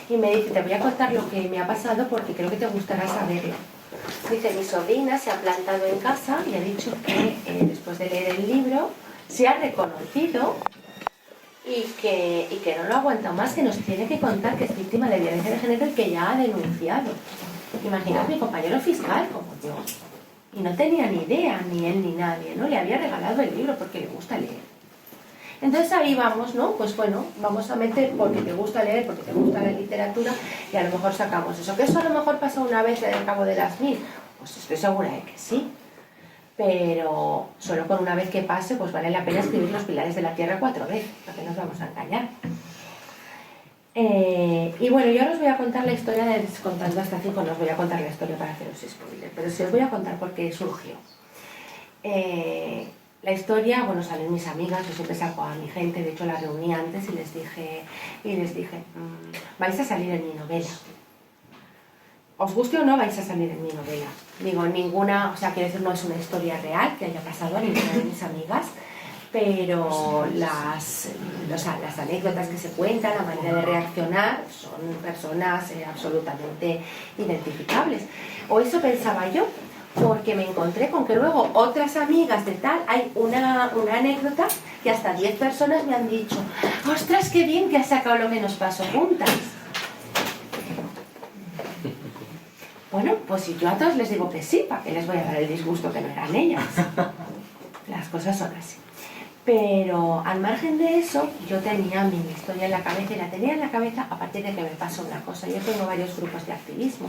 y me dice, te voy a contar lo que me ha pasado porque creo que te gustará saberlo. Dice, mi sobrina se ha plantado en casa y ha dicho que después de leer el libro se ha reconocido y que no lo aguanta más, que nos tiene que contar que es víctima de violencia de género y que ya ha denunciado. Imaginaos mi compañero fiscal como yo. Y no tenía ni idea, ni él ni nadie, ¿no? Le había regalado el libro porque le gusta leer. Entonces ahí vamos, ¿no? Pues bueno, vamos a meter porque te gusta leer, porque te gusta la literatura y a lo mejor sacamos eso. ¿Que eso a lo mejor pasa una vez al cabo de las 1000? Pues estoy segura de que sí. Pero solo con una vez que pase, pues vale la pena escribir Los Pilares de la Tierra 4 veces, para que nos vamos a engañar. Y bueno, yo ahora os voy a contar la historia de Contando hasta 5, no os voy a contar la historia para haceros spoiler, pero sí os voy a contar por qué surgió. La historia, bueno, salen mis amigas, yo siempre saco a mi gente, de hecho la reuní antes y les dije, vais a salir en mi novela. Os guste o no, vais a salir en mi novela. Digo, ninguna, o sea, quiero decir, no es una historia real que haya pasado a ninguna de mis amigas, pero las anécdotas que se cuentan, la manera de reaccionar, son personas absolutamente identificables. O eso pensaba yo, porque me encontré con que luego otras amigas de tal, hay una anécdota que hasta 10 personas me han dicho, ¡ostras, qué bien que has sacado lo que nos pasó juntas! Bueno, pues si yo a todos les digo que sí, ¿para qué les voy a dar el disgusto que no eran ellas? Las cosas son así. Pero al margen de eso, yo tenía mi historia en la cabeza y la tenía en la cabeza a partir de que me pasó una cosa. Yo tengo varios grupos de activismo.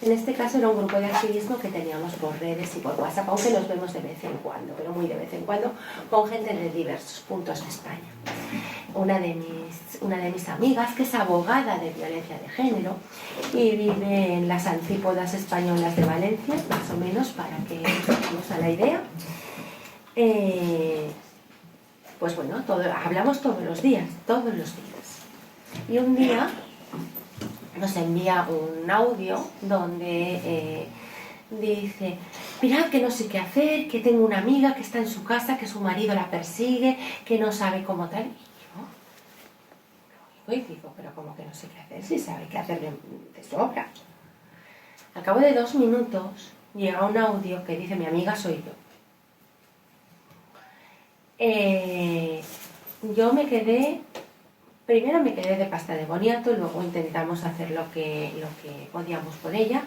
En este caso era un grupo de activismo que teníamos por redes y por WhatsApp, aunque los vemos de vez en cuando, pero muy de vez en cuando, con gente de diversos puntos de España. Una de mis amigas, que es abogada de violencia de género y vive en las antípodas españolas de Valencia, más o menos, para que nos hagamos a la idea. Pues bueno, hablamos todos los días. Y un día nos envía un audio donde dice, mirad que no sé qué hacer, que tengo una amiga que está en su casa, que su marido la persigue, que no sabe cómo tal. Y digo, pero como que no sé qué hacer, si sabe qué hacer de sobra. Al cabo de 2 minutos llega un audio que dice, mi amiga soy yo. Yo primero me quedé de pasta de boniato, luego intentamos hacer lo que podíamos por ella,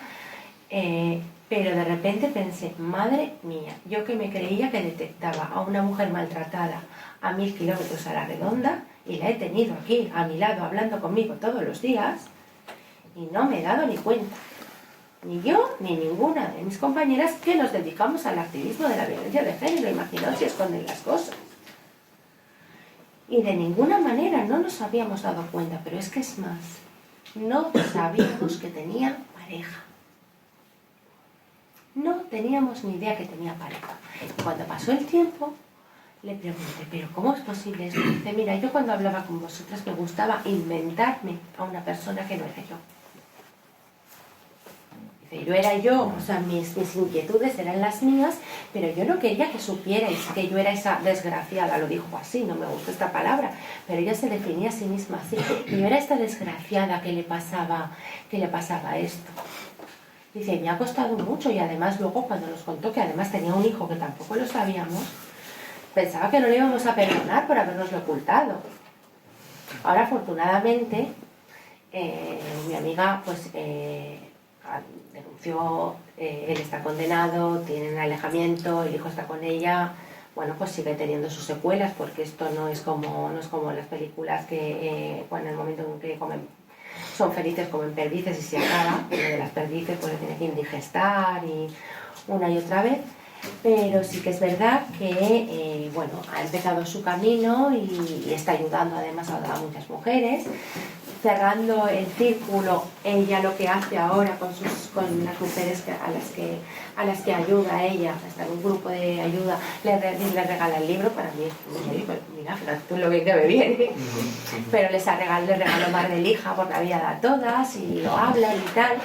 pero de repente pensé, madre mía, yo que me creía que detectaba a una mujer maltratada a 1000 kilómetros a la redonda, y la he tenido aquí a mi lado hablando conmigo todos los días, y no me he dado ni cuenta, ni yo ni ninguna de mis compañeras que nos dedicamos al activismo de la violencia de género. Imaginaos si esconden las cosas. Y de ninguna manera no nos habíamos dado cuenta, pero es que es más, no sabíamos que tenía pareja. No teníamos ni idea que tenía pareja. Y cuando pasó el tiempo, le pregunté, ¿pero cómo es posible esto? Dice, mira, yo cuando hablaba con vosotras me gustaba inventarme a una persona que no era yo. Dice, yo era yo, o sea, mis inquietudes eran las mías, pero yo no quería que supierais que yo era esa desgraciada, lo dijo así, no me gusta esta palabra, pero ella se definía a sí misma así, y yo era esta desgraciada que le pasaba esto. Dice, me ha costado mucho, y además luego cuando nos contó que además tenía un hijo que tampoco lo sabíamos, pensaba que no le íbamos a perdonar por habernoslo ocultado. Ahora, afortunadamente, mi amiga pues denunció, él está condenado, tiene un alejamiento, el hijo está con ella, bueno, pues sigue teniendo sus secuelas, porque esto no es como las películas que en el momento en que son felices comen perdices y se acaba, pero de las perdices pues le tiene que indigestar y una y otra vez. Pero sí que es verdad que ha empezado su camino y está ayudando además a muchas mujeres. cerrando el círculo, ella lo que hace ahora con las mujeres a las que ayuda a ella, está en un grupo de ayuda, le regala el libro. Para mí mira, tú lo bien que me viene, pero les regaló Mar de Lija porque había dado todas y lo hablan y tal.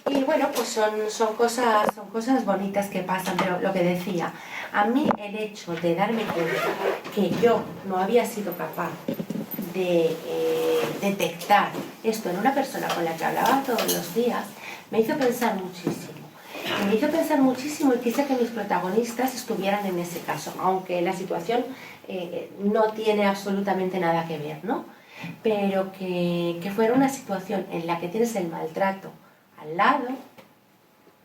Y bueno, pues son cosas bonitas que pasan, pero lo que decía, a mí el hecho de darme cuenta que yo no había sido capaz de detectar esto en una persona con la que hablaba todos los días, me hizo pensar muchísimo. Y me hizo pensar muchísimo y quise que mis protagonistas estuvieran en ese caso, aunque la situación no tiene absolutamente nada que ver, ¿no? Pero que fuera una situación en la que tienes el maltrato al lado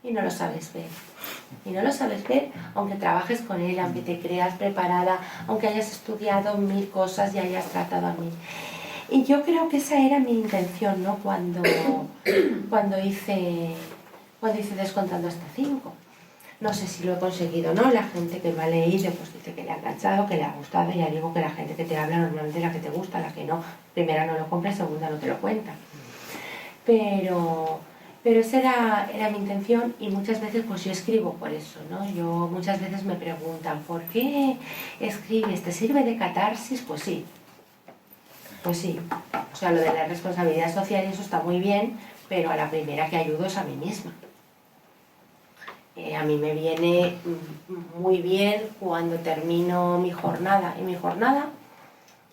y no lo sabes ver. Y no lo sabes ver aunque trabajes con él, aunque te creas preparada, aunque hayas estudiado 1000 cosas y hayas tratado a 1000. Y yo creo que esa era mi intención, ¿no? Cuando hice Descontando hasta 5. No sé si lo he conseguido o no, la gente que me ha leído pues dice que le ha enganchado, que le ha gustado. Ya digo que la gente que te habla normalmente es la que te gusta, la que no, primera no lo compra, segunda no te lo cuenta. Pero esa era mi intención y muchas veces pues yo escribo por eso, ¿no? Muchas veces me preguntan, ¿por qué escribes? ¿Te sirve de catarsis? Pues sí. Pues sí. O sea, lo de la responsabilidad social y eso está muy bien, pero a la primera que ayudo es a mí misma. A mí me viene muy bien cuando termino mi jornada. Y mi jornada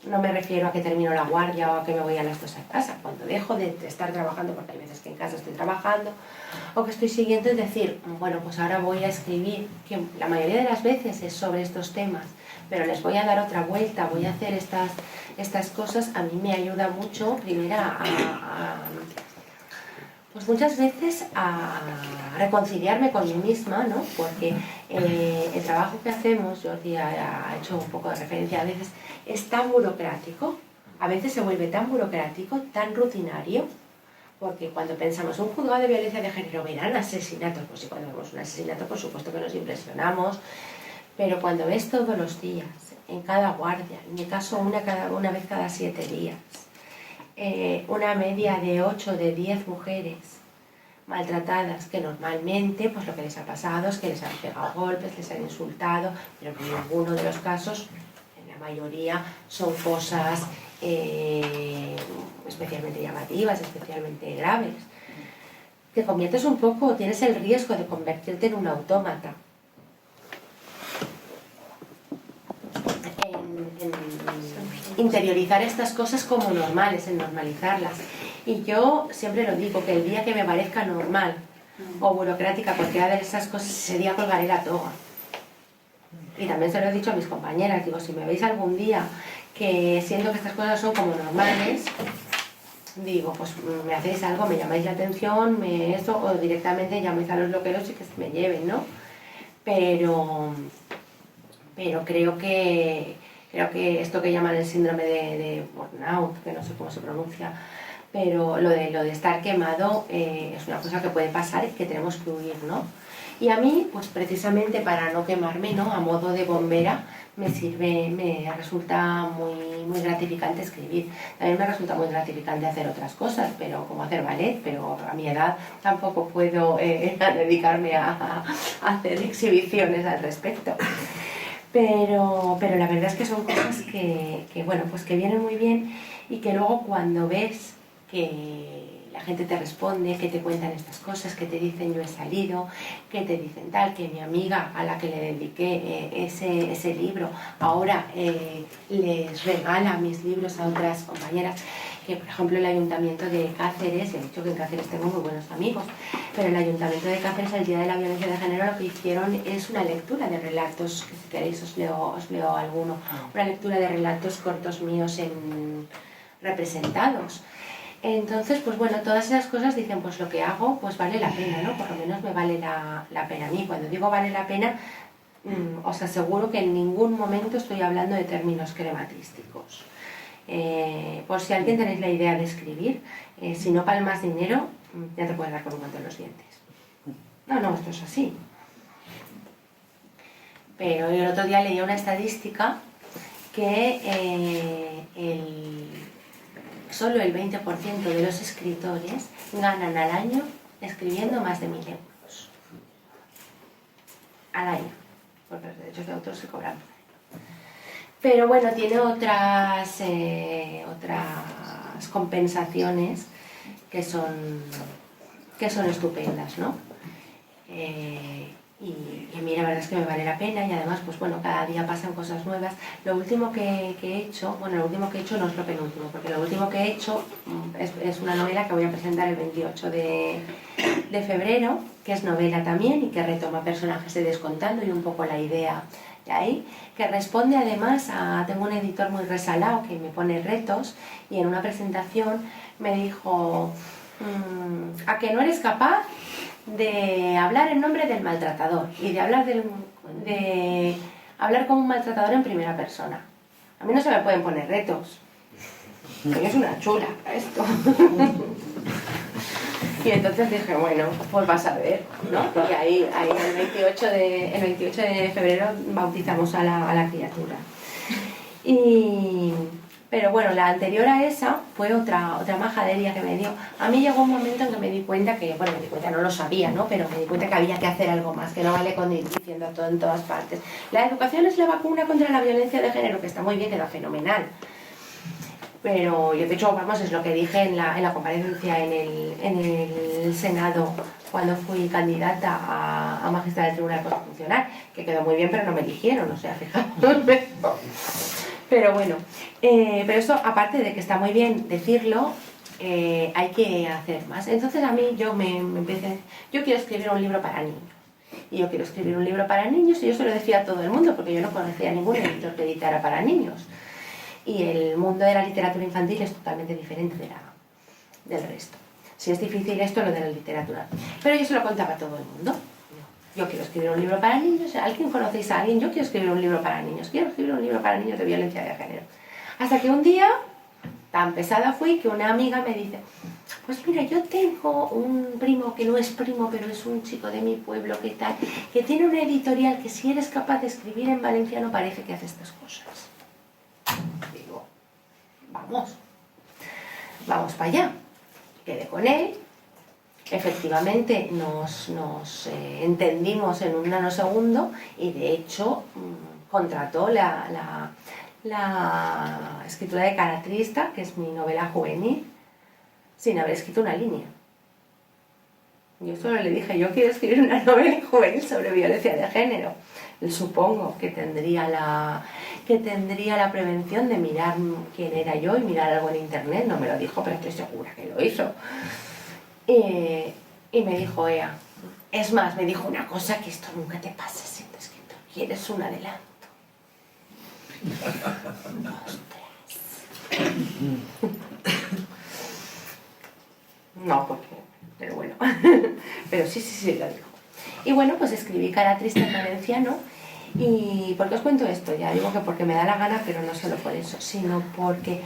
no me refiero a que termino la guardia o a que me voy a las 2 a casa. Cuando dejo de estar trabajando, porque hay veces que en casa estoy trabajando, o que estoy siguiendo, es decir, bueno, pues ahora voy a escribir, que la mayoría de las veces es sobre estos temas, pero les voy a dar otra vuelta, voy a hacer estas cosas. A mí me ayuda mucho, primero, pues muchas veces a reconciliarme con mí misma, ¿no? Porque el trabajo que hacemos, Jordi ha hecho un poco de referencia, a veces es tan burocrático, a veces se vuelve tan burocrático, tan rutinario, porque cuando pensamos un juzgado de violencia de género, verán asesinatos, pues sí, cuando vemos un asesinato por supuesto que nos impresionamos, pero cuando ves todos los días, en cada guardia, en mi caso una vez cada 7 días, una media de 8 de 10 mujeres maltratadas, que normalmente pues lo que les ha pasado es que les han pegado golpes, les han insultado, pero en ninguno de los casos, en la mayoría, son cosas especialmente llamativas, especialmente graves. Te conviertes un poco, tienes el riesgo de convertirte en un autómata. En interiorizar estas cosas como normales, en normalizarlas. Y yo siempre lo digo, que el día que me parezca normal o burocrática cualquiera de esas cosas, ese día colgaré la toga. Y también se lo he dicho a mis compañeras, digo, si me veis algún día que siento que estas cosas son como normales, digo, pues me hacéis algo, me llamáis la atención, o directamente llamáis a los loqueros y que se me lleven, ¿no? Pero creo que esto que llaman el síndrome de burnout, que no sé cómo se pronuncia, pero lo de estar quemado es una cosa que puede pasar y que tenemos que huir, ¿no? Y a mí, pues precisamente para no quemarme, ¿no? A modo de bombera, me resulta muy gratificante escribir. También me resulta muy gratificante hacer otras cosas, pero como hacer ballet, pero a mi edad tampoco puedo dedicarme a hacer exhibiciones al respecto. Pero la verdad es que son cosas bueno, pues que vienen muy bien y que luego cuando ves que la gente te responde, que te cuentan estas cosas, que te dicen yo he salido, que te dicen tal, que mi amiga a la que le dediqué ese libro ahora les regala mis libros a otras compañeras, que por ejemplo el Ayuntamiento de Cáceres, he dicho que en Cáceres tengo muy buenos amigos, pero el Ayuntamiento de Cáceres el Día de la Violencia de Género lo que hicieron es una lectura de relatos, que si queréis os leo alguno, una lectura de relatos cortos míos representados. Entonces, pues bueno, todas esas cosas dicen, pues lo que hago, pues vale la pena, ¿no? Por lo menos me vale la pena a mí. Cuando digo vale la pena, os aseguro que en ningún momento estoy hablando de términos crematísticos. Por si alguien tenéis la idea de escribir, si no palmas dinero, ya te puedes dar con un guante en los dientes. No, esto es así. Pero el otro día leí una estadística que solo el 20% de los escritores ganan al año escribiendo más de 1.000 euros. Al año, porque los derechos de autor se cobran. Pero bueno, tiene otras compensaciones que son estupendas, ¿no? Y a mí la verdad es que me vale la pena, y además, pues bueno, cada día pasan cosas nuevas. Lo último que he hecho, bueno, lo último que he hecho no es lo penúltimo, porque lo último que he hecho es una novela que voy a presentar el 28 de febrero, que es novela también y que retoma personajes de Descontando y un poco la idea de ahí, que responde además a... Tengo un editor muy resalado que me pone retos, y en una presentación me dijo: ¿a que no eres capaz de hablar en nombre del maltratador y de hablar como un maltratador en primera persona? A mí no se me pueden poner retos, que yo soy una chula para esto. Y entonces dije, bueno, pues vas a ver, ¿no? Y ahí el 28 de febrero bautizamos a la criatura. Pero bueno, la anterior a esa fue otra majadería que me dio. A mí llegó un momento en que me di cuenta que, bueno, no lo sabía, ¿no? Pero me di cuenta que había que hacer algo más, que no vale con ir diciendo todo en todas partes. La educación es la vacuna contra la violencia de género, que está muy bien, queda fenomenal. Pero yo, de hecho, vamos, es lo que dije en la comparecencia en el Senado cuando fui candidata a magistrada del Tribunal Constitucional, que quedó muy bien, pero no me eligieron, o sea, fijaos. Pero bueno, pero eso, aparte de que está muy bien decirlo, hay que hacer más. Entonces a mí yo me empecé, yo quiero escribir un libro para niños. Y yo quiero escribir un libro para niños, y yo se lo decía a todo el mundo, porque yo no conocía a ningún editor que editara para niños. Y el mundo de la literatura infantil es totalmente diferente del resto. Si es difícil esto, lo de la literatura. Pero yo se lo contaba a todo el mundo. Yo quiero escribir un libro para niños. ¿Alguien conocéis a alguien? Yo quiero escribir un libro para niños. Quiero escribir un libro para niños de violencia de género. Hasta que un día, tan pesada fui, que una amiga me dice: pues mira, yo tengo un primo que no es primo, pero es un chico de mi pueblo, ¿qué tal? Que tiene una editorial que, si eres capaz de escribir en valenciano, parece que hace estas cosas. Digo, vamos para allá. Quedé con él. Efectivamente nos entendimos en un nanosegundo, y de hecho contrató la escritura de Caratrista, que es mi novela juvenil, sin haber escrito una línea. Yo solo le dije: yo quiero escribir una novela juvenil sobre violencia de género. Supongo que tendría la prevención de mirar quién era yo y mirar algo en internet. No me lo dijo, pero estoy segura que lo hizo. Y me dijo ella, es más, me dijo una cosa: que esto nunca te pasa siendo escritor, y eres un adelanto. ¡Ostras! No, porque... pero bueno. Pero sí, lo dijo. Y bueno, pues escribí Caratrista en valenciano. ¿Y por qué os cuento esto? Ya digo que porque me da la gana, pero no solo por eso, sino porque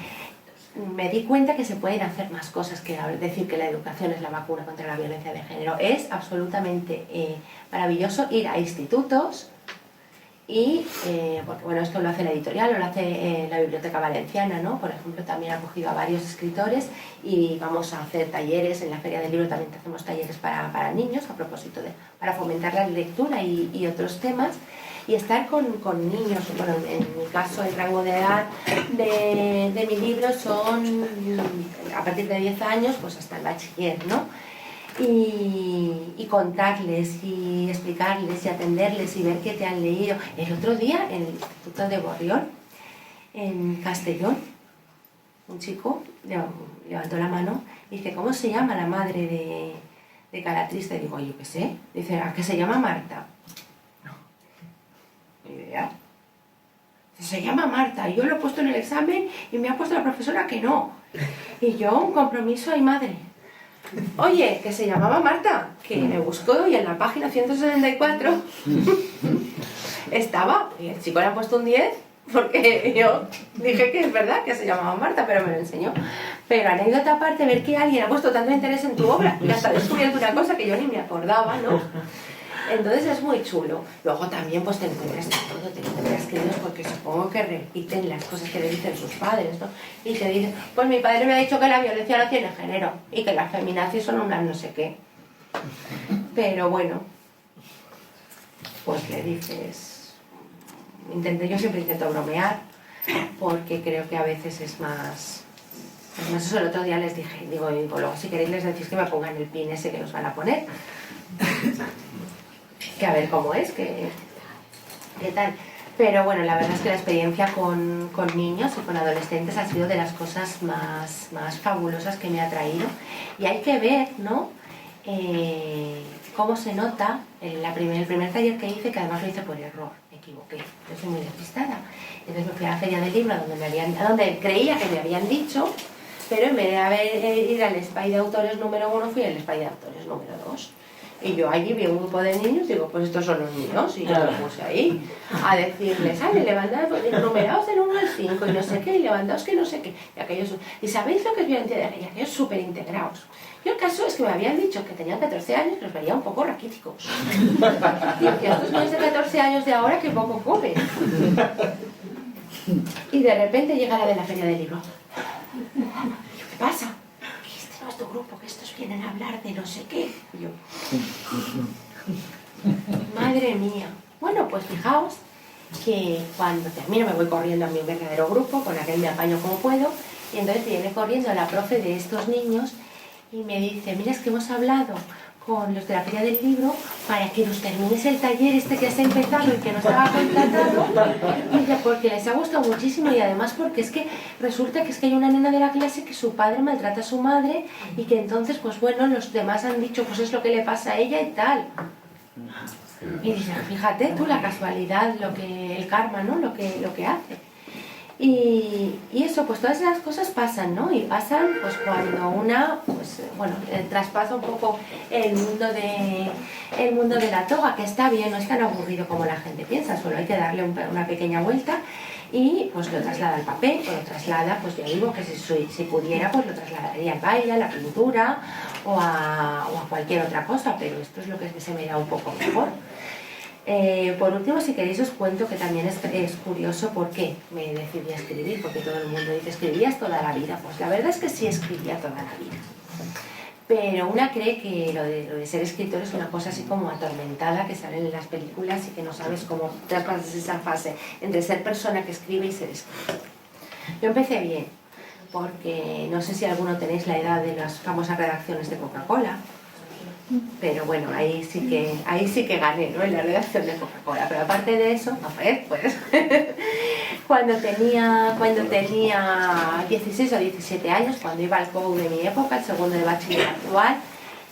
me di cuenta que se pueden hacer más cosas que decir que la educación es la vacuna contra la violencia de género. Es absolutamente maravilloso ir a institutos y, porque bueno, esto lo hace la editorial, lo hace la Biblioteca Valenciana, ¿no? Por ejemplo, también ha acogido a varios escritores, y vamos a hacer talleres, en la Feria del Libro también hacemos talleres para niños, a propósito para fomentar la lectura y otros temas. Y estar con niños, bueno, en mi caso el rango de edad de mi libro son a partir de 10 años, pues hasta el bachiller, ¿no? Y contarles y explicarles y atenderles y ver qué te han leído. El otro día en el Instituto de Borriol, en Castellón, un chico levantó la mano y dice: ¿cómo se llama la madre de Caratrista? Y digo: yo qué sé. Dice: ¿a qué se llama Marta? Idea. Se llama Marta, y yo lo he puesto en el examen y me ha puesto la profesora que no. Y yo, un compromiso y madre. Oye, que se llamaba Marta, que me buscó, y en la página 174 estaba, y el chico le ha puesto un 10, porque yo dije que es verdad que se llamaba Marta, pero me lo enseñó. Pero anécdota aparte, ver que alguien ha puesto tanto interés en tu obra y hasta descubierto una cosa que yo ni me acordaba, ¿no? Entonces es muy chulo. Luego también pues te encuentras de todo, te encuentras críos porque supongo que repiten las cosas que le dicen sus padres, ¿no? Y te dicen, pues mi padre me ha dicho que la violencia no tiene género y que las feminazis son unas no sé qué. Pero bueno, pues le dices... yo siempre intento bromear porque creo que a veces es más... Además eso el otro día les dije, digo, luego si queréis les decís que me pongan el pin ese que nos van a poner. Que a ver cómo es, qué tal. Pero bueno, la verdad es que la experiencia con niños y con adolescentes ha sido de las cosas más fabulosas que me ha traído. Y hay que ver, ¿no? Cómo se nota el primer taller que hice, que además lo hice por error, me equivoqué, yo soy muy despistada. Entonces me fui a la feria del libro donde creía que me habían dicho, pero en vez de ir al SPY de autores número 1, fui al SPY de autores número 2. Y yo allí vi un grupo de niños, digo, pues estos son los míos, y yo me puse ahí a decirles, levantaos, numeraos del 1 al 5, y no sé qué, y levantaos que no sé qué, y aquellos, ¿y sabéis lo que es violencia de género? Y aquellos súper integrados. Yo el caso es que me habían dicho que tenían 14 años, que los veía un poco raquíticos. Digo, que estos niños de 14 años de ahora que poco comen. Y de repente llega la de la feria del libro. ¿Qué pasa? No es tu grupo, que estos vienen a hablar de no sé qué. Y yo, madre mía. Bueno, pues fijaos que cuando termino me voy corriendo a mi verdadero grupo, con aquel me apaño como puedo, y entonces viene corriendo la profe de estos niños y me dice, mira, es que hemos hablado con los de la feria del libro para que nos termines el taller este que has empezado y que no estaba contratado, porque les ha gustado muchísimo y además porque es que resulta que hay una nena de la clase que su padre maltrata a su madre y que entonces pues bueno, los demás han dicho pues es lo que le pasa a ella y tal. Y dice, fíjate tú la casualidad, el karma, ¿no? Lo que hace. Y eso, pues todas esas cosas pasan, ¿no? Y pasan pues cuando una, pues bueno, traspasa un poco el mundo de la toga, que está bien, no es tan aburrido como la gente piensa, solo hay que darle una pequeña vuelta y pues lo traslada al papel, o lo traslada, pues ya digo que si pudiera, pues lo trasladaría al baile, a la pintura o a cualquier otra cosa, pero esto es lo que se me da un poco mejor. Por último, si queréis os cuento que también es curioso por qué me decidí a escribir, porque todo el mundo dice, ¿escribías toda la vida? Pues la verdad es que sí escribía toda la vida. Pero una cree que lo de ser escritor es una cosa así como atormentada que sale en las películas y que no sabes cómo traspasas esa fase entre ser persona que escribe y ser escritor. Yo empecé bien, porque no sé si alguno tenéis la edad de las famosas redacciones de Coca-Cola, pero bueno, ahí sí que gané, ¿no? En la redacción de Coca-Cola. Pero aparte de eso, pues cuando tenía 16 o 17 años, cuando iba al COU de mi época, el segundo de bachiller actual,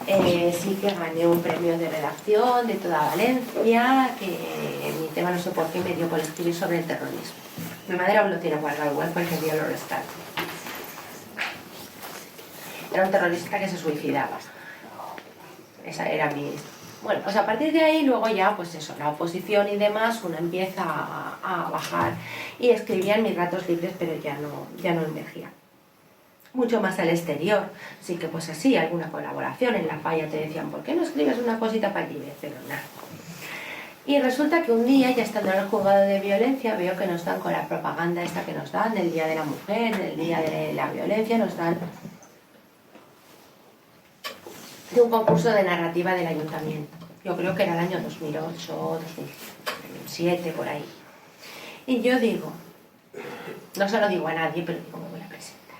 sí que gané un premio de redacción de toda Valencia, que mi tema no sé por qué me dio por escribir sobre el terrorismo. Mi madre aún lo tiene guardado, igual cualquier día lo rescato. Era un terrorista que se suicidaba. Esa era mi... Bueno, pues a partir de ahí luego ya, pues eso, la oposición y demás, uno empieza a bajar y escribía en mis ratos libres, pero ya no emergía. Mucho más al exterior, sí que pues así, alguna colaboración en la falla te decían, ¿por qué no escribes una cosita para allí? Pero nada. Y resulta que un día, ya estando en el juzgado de violencia, veo que nos dan con la propaganda esta que nos dan, del Día de la Mujer, del Día de la Violencia, nos dan de un concurso de narrativa del ayuntamiento. Yo creo que era el año 2008, 2007, por ahí. Y yo digo, no se lo digo a nadie, pero digo, me voy a presentar.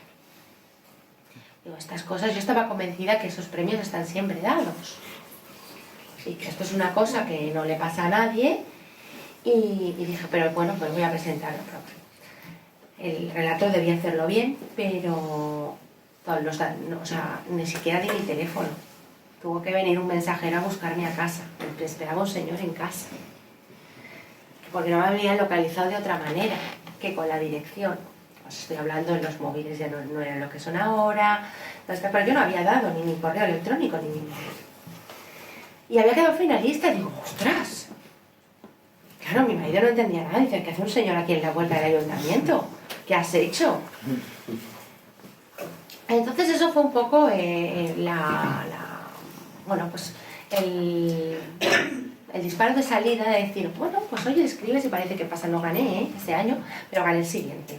Digo, estas cosas, yo estaba convencida que esos premios están siempre dados. Y que esto es una cosa que no le pasa a nadie. Y dije, pero bueno, pues voy a presentarlo. El relator debía hacerlo bien, pero ni siquiera di mi teléfono. Tuvo que venir un mensajero a buscarme a casa. Me esperaba un señor en casa. Porque no me habían localizado de otra manera que con la dirección. Os estoy hablando en los móviles, ya no eran lo que son ahora. Pero yo no había dado ni mi correo electrónico ni mi móvil. Y había quedado finalista y digo, ¡ostras! Claro, mi marido no entendía nada. Dice, ¿qué hace un señor aquí en la puerta del ayuntamiento? ¿Qué has hecho? Entonces eso fue un poco bueno, pues el disparo de salida de decir, bueno, pues oye, escribes y parece que pasa, no gané ese año, pero gané el siguiente,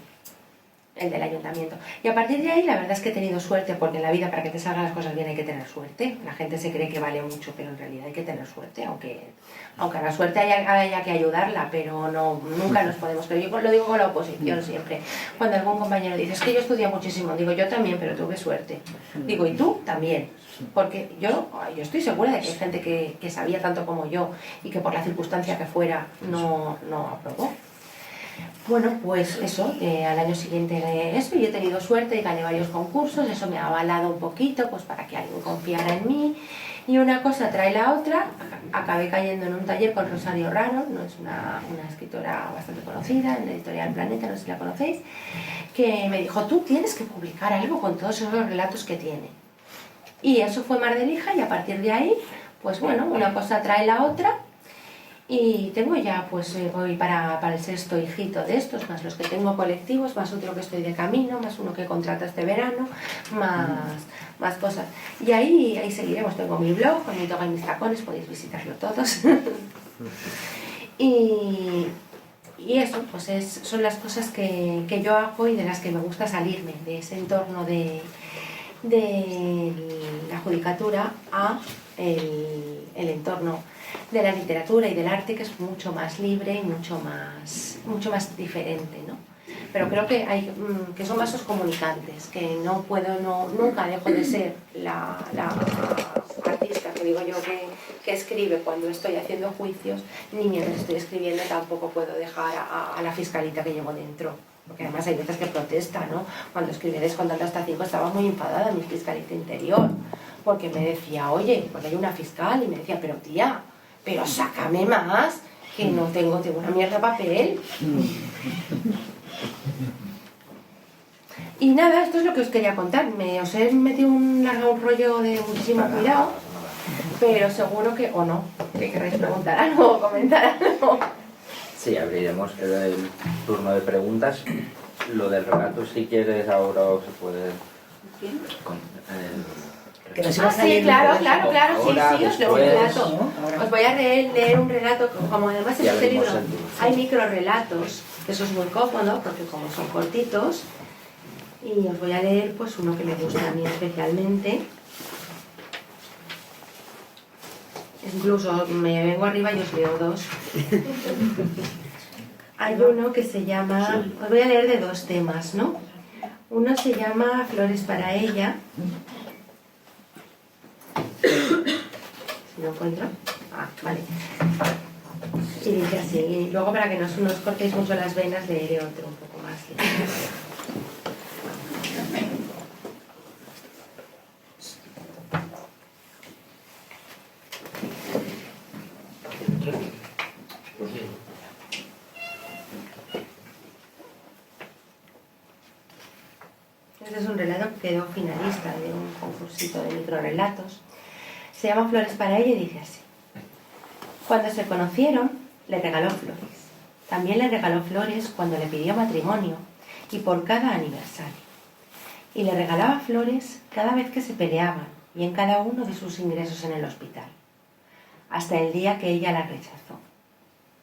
el del ayuntamiento. Y a partir de ahí la verdad es que he tenido suerte, porque en la vida para que te salgan las cosas bien hay que tener suerte. La gente se cree que vale mucho, pero en realidad hay que tener suerte, aunque a la suerte haya que ayudarla, pero no, nunca nos podemos creer. Yo lo digo con la oposición siempre. Cuando algún compañero dice, es que yo estudié muchísimo, digo, yo también, pero tuve suerte. Digo, ¿y tú? También. Porque yo estoy segura de que hay gente que sabía tanto como yo y que por la circunstancia que fuera no aprobó. Bueno, pues eso, al año siguiente de eso, yo he tenido suerte y gané varios concursos, eso me ha avalado un poquito, pues para que alguien confiara en mí, y una cosa trae la otra. Acabé cayendo en un taller con Rosario Raro, no es una escritora bastante conocida, en la editorial Planeta, no sé si la conocéis, que me dijo, tú tienes que publicar algo con todos esos relatos que tiene. Y eso fue Mar de Lija, y a partir de ahí, pues bueno, una cosa trae la otra. Y tengo ya, pues voy para el 6º hijito de estos, más los que tengo colectivos, más otro que estoy de camino, más uno que contrato este verano, más cosas. Y ahí seguiremos, tengo mi blog, con mi toga y mis tacones, podéis visitarlo todos. y eso, pues son las cosas que yo hago y de las que me gusta salirme, de ese entorno de la judicatura a el entorno de la literatura y del arte, que es mucho más libre y mucho más diferente, ¿no? Pero creo que son vasos comunicantes, que nunca dejo de ser la artista, que digo yo, que escribe cuando estoy haciendo juicios, ni mientras estoy escribiendo tampoco puedo dejar a la fiscalita que llevo dentro. Porque además hay veces que protesta, ¿no? Cuando escribí Descontando hasta 5 estaba muy enfadada mi fiscalita interior, porque me decía, oye, porque hay una fiscal, y me decía, pero tía, pero sácame más, que no tengo una mierda de papel. Y nada, esto es lo que os quería contar. Os he metido un rollo de muchísimo cuidado, pero seguro que, o no, que queréis preguntar algo o comentar algo. Sí, abriremos el turno de preguntas. Lo del relato, si quieres, ahora se puede... Sí, claro, sí, os leo un relato. Os voy a leer un relato, como además en este libro hay microrelatos, que eso es muy cómodo, porque como son cortitos, y os voy a leer pues uno que me gusta a mí especialmente. Incluso me vengo arriba y os leo dos. Hay uno que se llama, os voy a leer de 2 temas, ¿no? Uno se llama Flores para ella. Si lo encuentro. Vale. Y dice así, y luego para que no os cortéis mucho las venas, leeré otro un poco más. Este es un relato que quedó finalista de un concursito de microrelatos. Se llama Flores para ella y dice así. Cuando se conocieron, le regaló flores. También le regaló flores cuando le pidió matrimonio y por cada aniversario. Y le regalaba flores cada vez que se peleaban y en cada uno de sus ingresos en el hospital. Hasta el día que ella la rechazó.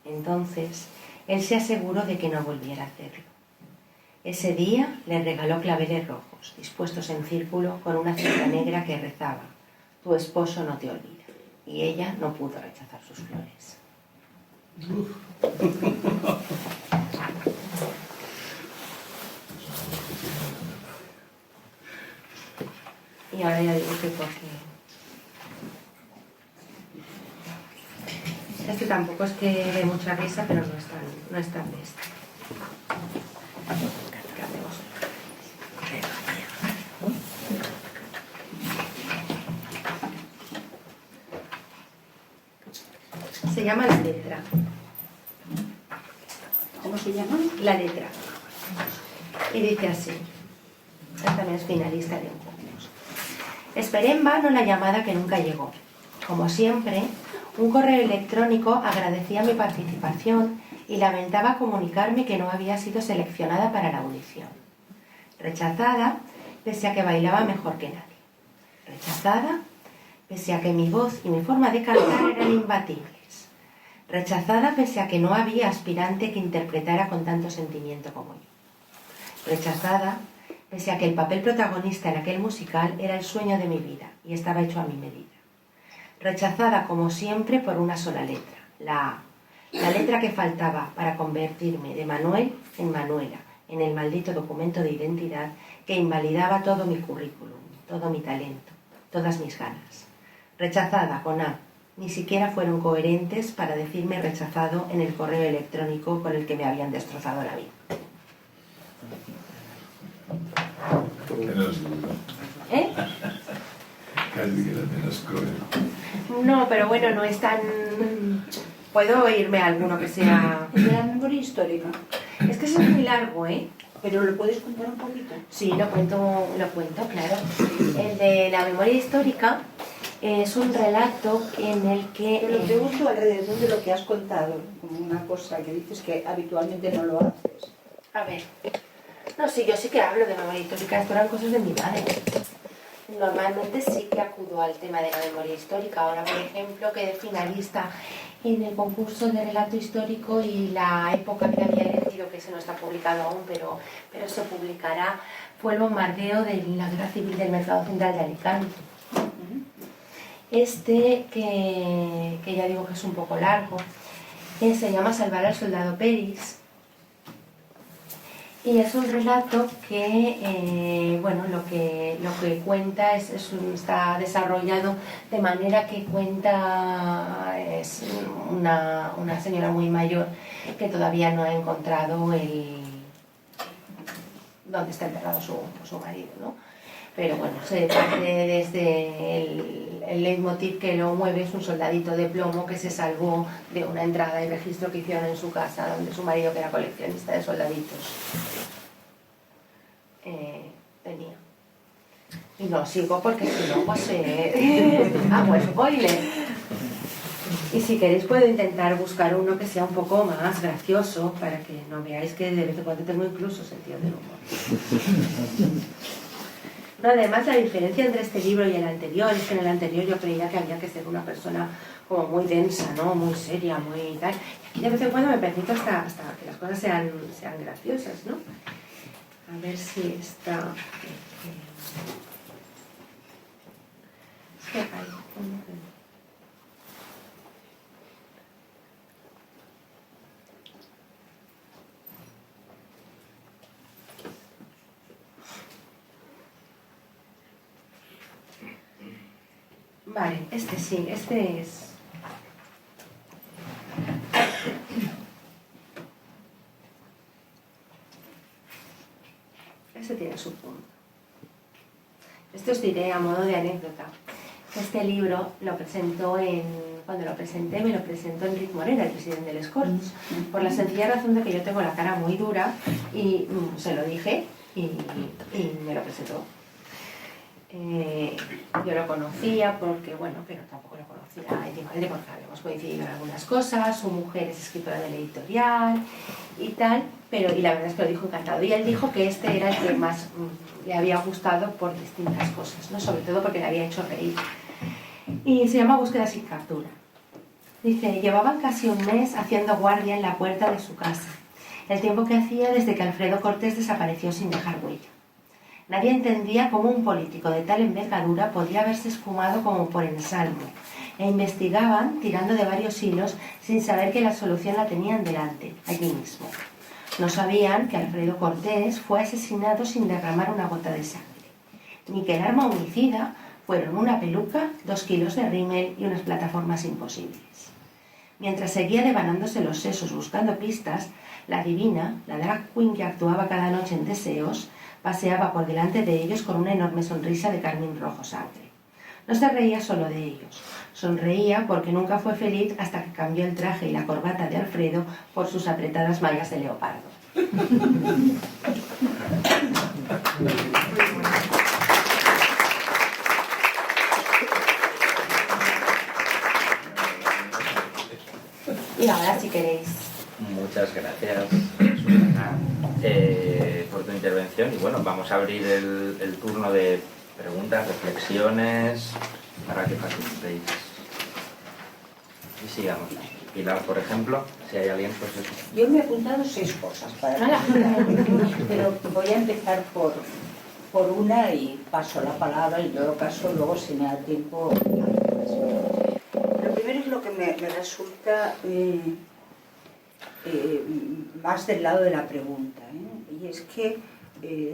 Entonces, él se aseguró de que no volviera a hacerlo. Ese día le regaló claveles rojos, dispuestos en círculo con una cinta negra que rezaba: tu esposo no te olvida. Y ella no pudo rechazar sus flores. Y ahora ya digo que porque... Este tampoco es que dé mucha risa, pero no es tan bestia. Se llama La letra. ¿Cómo se llama? La letra. Y dice así. Esta también es finalista de un concurso. Esperé en vano la llamada que nunca llegó. Como siempre, un correo electrónico agradecía mi participación y lamentaba comunicarme que no había sido seleccionada para la audición. Rechazada, pese a que bailaba mejor que nadie. Rechazada, pese a que mi voz y mi forma de cantar eran imbatibles. Rechazada pese a que no había aspirante que interpretara con tanto sentimiento como yo. Rechazada pese a que el papel protagonista en aquel musical era el sueño de mi vida y estaba hecho a mi medida. Rechazada como siempre por una sola letra, la A. La letra que faltaba para convertirme de Manuel en Manuela, en el maldito documento de identidad que invalidaba todo mi currículum, todo mi talento, todas mis ganas. Rechazada con A. Ni siquiera fueron coherentes para decirme rechazado en el correo electrónico con el que me habían destrozado la vida. ¿Eh? Casi que era menos cruel. No, pero bueno, no es tan... Puedo oírme alguno que sea... ¿El de la memoria histórica? Es que eso es muy largo, ¿eh? ¿Pero lo puedes contar un poquito? Sí, lo cuento, claro. El de la memoria histórica es un relato en el que... Te lo pregunto alrededor de lo que has contado, como una cosa que dices que habitualmente no lo haces. A ver... No, sí, yo sí que hablo de memoria histórica, esto eran cosas de mi madre. Normalmente sí que acudo al tema de la memoria histórica. Ahora, por ejemplo, quedé finalista en el concurso de relato histórico y la época que había elegido, que ese no está publicado aún, pero se publicará, fue el bombardeo de la guerra civil del Mercado Central de Alicante. Este, que ya digo que es un poco largo, se llama Salvar al soldado Peris. Y es un relato que, bueno, lo que cuenta está desarrollado de manera que cuenta es una señora muy mayor que todavía no ha encontrado dónde está enterrado su marido, ¿no? Pero bueno, se parte desde el leitmotiv que lo mueve es un soldadito de plomo que se salvó de una entrada y registro que hicieron en su casa, donde su marido, que era coleccionista de soldaditos, tenía. Y no sigo porque si no, pues hago spoiler. Y si queréis puedo intentar buscar uno que sea un poco más gracioso para que no veáis que de vez en cuando tengo incluso sentido del humor. No, además, la diferencia entre este libro y el anterior es que en el anterior yo creía que había que ser una persona como muy densa, ¿no? Muy seria, muy tal. Y aquí de vez en cuando me permito hasta que las cosas sean graciosas, ¿no? A ver si está... Es que hay... Vale, este sí, este es... Este tiene su punto. Esto os diré a modo de anécdota. Este libro lo presentó cuando lo presenté, me lo presentó Enric Morera, el presidente del Escorts, por la sencilla razón de que yo tengo la cara muy dura y se lo dije y me lo presentó. Yo lo conocía porque, bueno, pero tampoco lo conocía íntimamente porque habíamos coincidido en algunas cosas, su mujer es escritora del editorial y tal, y la verdad es que lo dijo encantado. Y él dijo que este era el que más le había gustado por distintas cosas, ¿no? Sobre todo porque le había hecho reír. Y se llama Búsqueda sin captura. Dice, llevaban casi un mes haciendo guardia en la puerta de su casa, el tiempo que hacía desde que Alfredo Cortés desapareció sin dejar huella. Nadie entendía cómo un político de tal envergadura podía haberse esfumado como por ensalmo, e investigaban tirando de varios hilos sin saber que la solución la tenían delante, allí mismo. No sabían que Alfredo Cortés fue asesinado sin derramar una gota de sangre, ni que el arma homicida fueron una peluca, 2 kilos de rímel y unas plataformas imposibles. Mientras seguía devanándose los sesos buscando pistas, la divina, la drag queen que actuaba cada noche en Deseos, paseaba por delante de ellos con una enorme sonrisa de carmín rojo sangre. No se reía solo de ellos, sonreía porque nunca fue feliz hasta que cambió el traje y la corbata de Alfredo por sus apretadas mallas de leopardo. Y ahora, si queréis. Muchas gracias, Susana, por tu intervención. Y bueno, vamos a abrir el turno de preguntas, reflexiones, para que participéis. Y sigamos. Pilar, por ejemplo, si hay alguien, pues eso. Yo me he apuntado 6 cosas para pero voy a empezar por una y paso la palabra, en todo caso luego si me da tiempo. Lo primero es lo que me resulta más del lado de la pregunta, y es que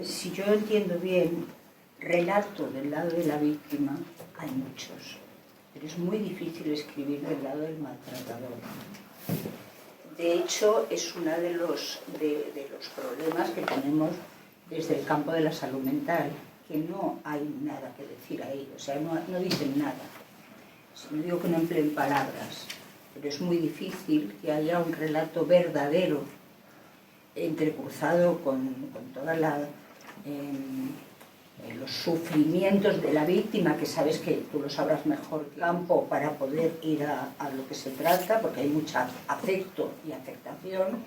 si yo entiendo bien, relato del lado de la víctima hay muchos, pero es muy difícil escribir del lado del maltratador. De hecho, es uno de los problemas que tenemos desde el campo de la salud mental, que no hay nada que decir ahí, o sea, no dicen nada. No digo que no empleen palabras, pero es muy difícil que haya un relato verdadero entrecruzado con toda los sufrimientos de la víctima, que sabes que tú lo sabrás mejor que el campo para poder ir a lo que se trata, porque hay mucho afecto y afectación,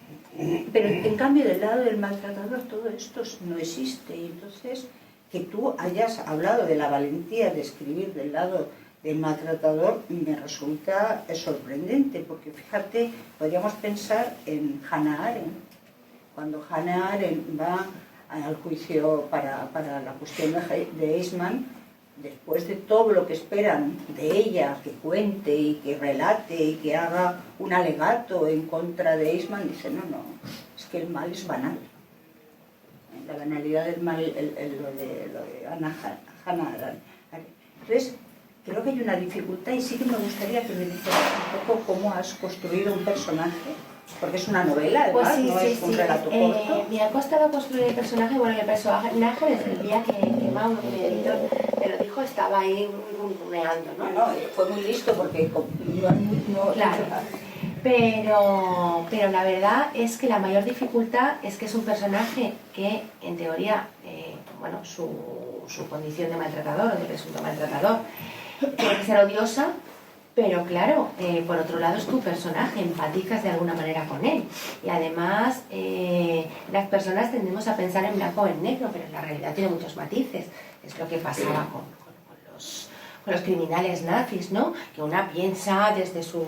pero en cambio del lado del maltratador todo esto no existe, y entonces que tú hayas hablado de la valentía de escribir del lado del maltratador me resulta sorprendente, porque fíjate, podríamos pensar en Hannah Arendt. Cuando Hannah Arendt va al juicio para la cuestión de Eichmann, después de todo lo que esperan de ella, que cuente y que relate y que haga un alegato en contra de Eichmann, dice, no, es que el mal es banal. La banalidad del mal, lo de Hannah Arendt. Entonces, creo que hay una dificultad y sí que me gustaría que me dijeras un poco cómo has construido un personaje, porque es una novela, además, pues sí, no es un relato corto. Me ha costado construir el personaje. Bueno, el personaje desde el día que Mauro, mi editor, me lo dijo, estaba ahí ronroneando, ¿no? No, fue muy listo porque no claro. Pero la verdad es que la mayor dificultad es que es un personaje que, en teoría, bueno, su condición de maltratador o de presunto maltratador tiene que ser odiosa, pero claro, por otro lado es tu personaje, empatizas de alguna manera con él. Y además, las personas tendemos a pensar en blanco o en negro, pero en la realidad tiene muchos matices. Es lo que pasaba con los criminales nazis, ¿no? Que una piensa desde su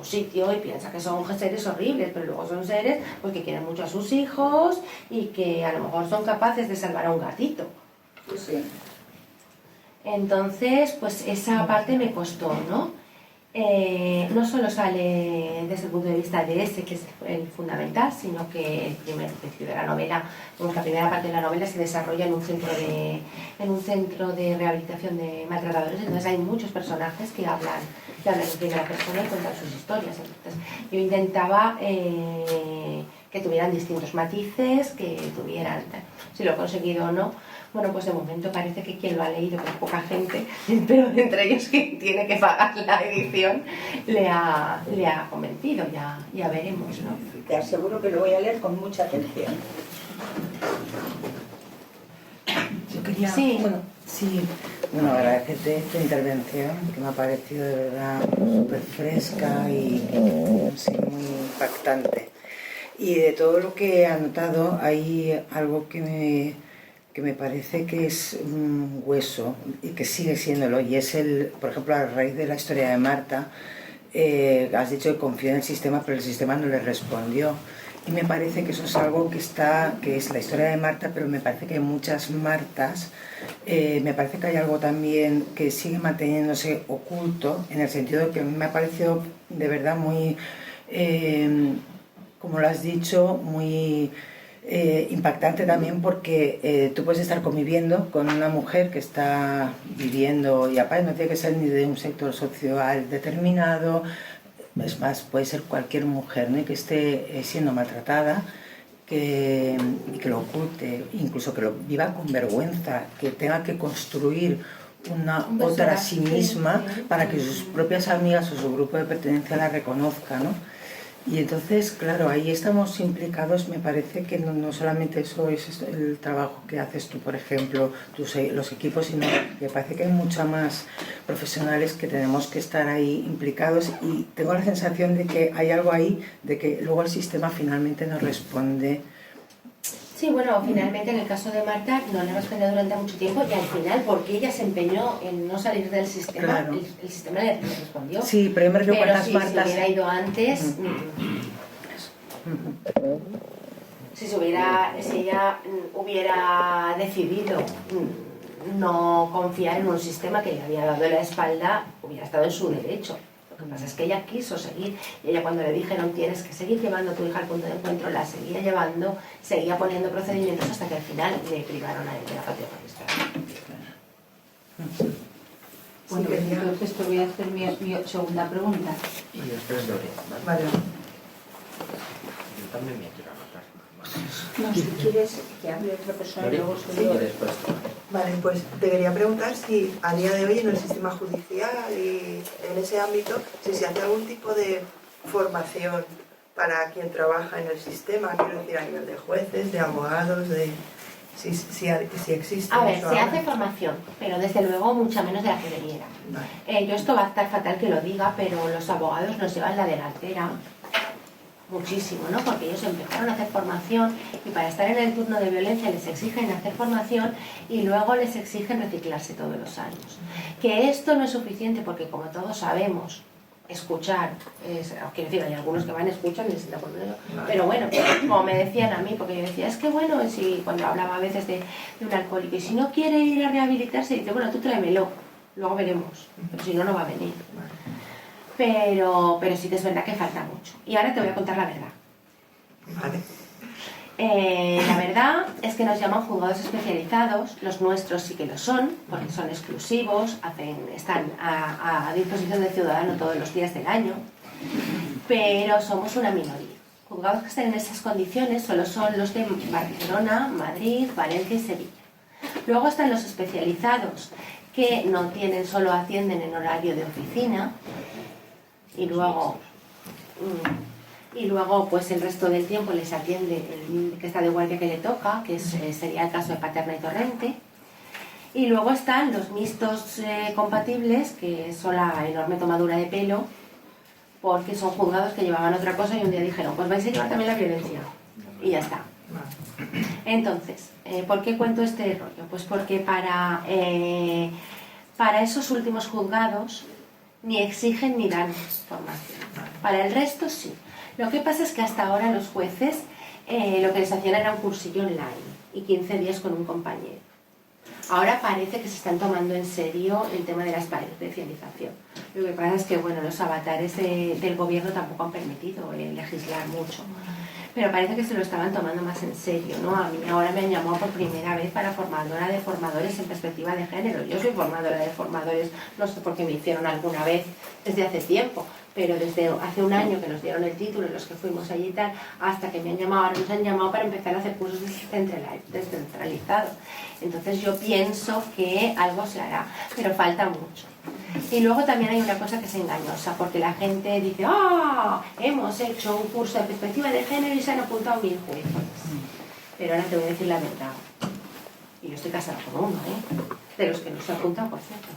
sitio y piensa que son seres horribles, pero luego son seres pues, que quieren mucho a sus hijos y que a lo mejor son capaces de salvar a un gatito. Sí. Entonces, pues esa parte me costó, ¿no? No solo sale desde el punto de vista de ese, que es el fundamental, sino que el primer principio de la novela, la primera parte de la novela se desarrolla en un centro de rehabilitación de maltratadores. Entonces hay muchos personajes que hablan en primera persona y cuentan sus historias. Entonces yo intentaba que tuvieran distintos matices, que tuvieran, si lo he conseguido o no. Bueno, pues de momento parece que quien lo ha leído, que es poca gente, pero entre ellos quien tiene que pagar la edición, le ha convencido, ya veremos, ¿no? Te aseguro que lo voy a leer con mucha atención. Yo quería, Sí. Bueno, agradecerte tu intervención, que me ha parecido de verdad súper fresca y sí, muy impactante. Y de todo lo que he anotado, hay algo que me parece que es un hueso y que sigue siéndolo, y es por ejemplo, a raíz de la historia de Marta, has dicho que confió en el sistema, pero el sistema no le respondió. Y me parece que eso es algo que es la historia de Marta, pero me parece que hay muchas Martas. Me parece que hay algo también que sigue manteniéndose oculto, en el sentido de que me ha parecido de verdad muy, como lo has dicho, muy impactante también, porque tú puedes estar conviviendo con una mujer que está viviendo, y aparte no tiene que ser ni de un sector social determinado, es más, puede ser cualquier mujer, ¿no? Que esté siendo maltratada, y que lo oculte, incluso que lo viva con vergüenza, que tenga que construir otra a sí misma, sí, para que sus propias amigas o su grupo de pertenencia la reconozcan, ¿no? Y entonces, claro, ahí estamos implicados. Me parece que no solamente eso es el trabajo que haces tú, por ejemplo, los equipos, sino que parece que hay muchas más profesionales que tenemos que estar ahí implicados, y tengo la sensación de que hay algo ahí, de que luego el sistema finalmente nos responde Sí, bueno, finalmente en el caso de Marta no le respondió durante mucho tiempo y al final, porque ella se empeñó en no salir del sistema, Claro. el sistema le respondió. Sí, pero yo me refiero Pero cuántas si Martas. hubiera ido antes, si ella hubiera decidido no confiar en un sistema que le había dado la espalda, hubiera estado en su derecho. Lo que pasa es que ella quiso seguir, y ella cuando le dijeron tienes que seguir llevando a tu hija al punto de encuentro, la seguía llevando, seguía poniendo procedimientos hasta que al final le privaron a él de la patria potestad. Bueno, entonces te voy a hacer mi segunda pregunta. Y después Doria, ¿vale? Vale. Yo también me quiero anotar. No, si quieres que hable otra persona y Doria, luego y soy yo. después Vale, pues te quería preguntar si a día de hoy en el sistema judicial y en ese ámbito, si se hace algún tipo de formación para quien trabaja en el sistema, quiero decir a nivel de jueces, de abogados, si existe. A ver, eso se ahora. hace formación, pero desde luego mucha menos de la que debiera. Vale. Yo esto va a estar fatal que lo diga, pero los abogados nos llevan la delantera muchísimo, ¿no? Porque ellos empezaron a hacer formación y para estar en el turno de violencia les exigen hacer formación y luego les exigen reciclarse todos los años. Que esto no es suficiente porque, como todos sabemos, escuchar, quiero decir, hay algunos que van a escuchar y les da por menos, pero bueno, como me decían a mí, porque yo decía, es que bueno, si cuando hablaba a veces de un alcohólico, y si no quiere ir a rehabilitarse, dice, bueno, tú tráemelo, luego veremos, pero si no, no va a venir. Pero sí que es verdad que falta mucho. Y ahora te voy a contar la verdad. Vale. La verdad es que nos llaman juzgados especializados, los nuestros sí que lo son, porque son exclusivos, están a disposición del ciudadano todos los días del año, pero somos una minoría. Juzgados que están en esas condiciones solo son los de Barcelona, Madrid, Valencia y Sevilla. Luego están los especializados, que no tienen, solo atienden en horario de oficina, y luego pues el resto del tiempo les atiende el que está de guardia que le toca, que sería el caso de Paterna y Torrente. Y luego están los mixtos compatibles, que son la enorme tomadura de pelo, porque son juzgados que llevaban otra cosa y un día dijeron, pues vais a llevar también la violencia. Y ya está. Entonces, ¿por qué cuento este rollo? Pues porque para esos últimos juzgados ni exigen ni dan formación. Para el resto sí. Lo que pasa es que hasta ahora los jueces lo que les hacían era un cursillo online y 15 días con un compañero. Ahora parece que se están tomando en serio el tema de la especialización. Lo que pasa es que bueno, los avatares del gobierno tampoco han permitido legislar mucho. Pero parece que se lo estaban tomando más en serio, ¿no? A mí ahora me han llamado por primera vez para formadora de formadores en perspectiva de género. Yo soy formadora de formadores, no sé por qué me hicieron alguna vez desde hace tiempo, pero desde hace un año que nos dieron el título, los que fuimos allí y tal, hasta que me han llamado, ahora nos han llamado para empezar a hacer cursos descentralizados. Entonces yo pienso que algo se hará, pero falta mucho. Y luego también hay una cosa que es engañosa, porque la gente dice, ¡ah! Hemos hecho un curso de perspectiva de género y se han apuntado 1000 jueces. Pero ahora te voy a decir la verdad. Y yo estoy casada con uno, ¿eh? De los que no se ha apuntado, por cierto.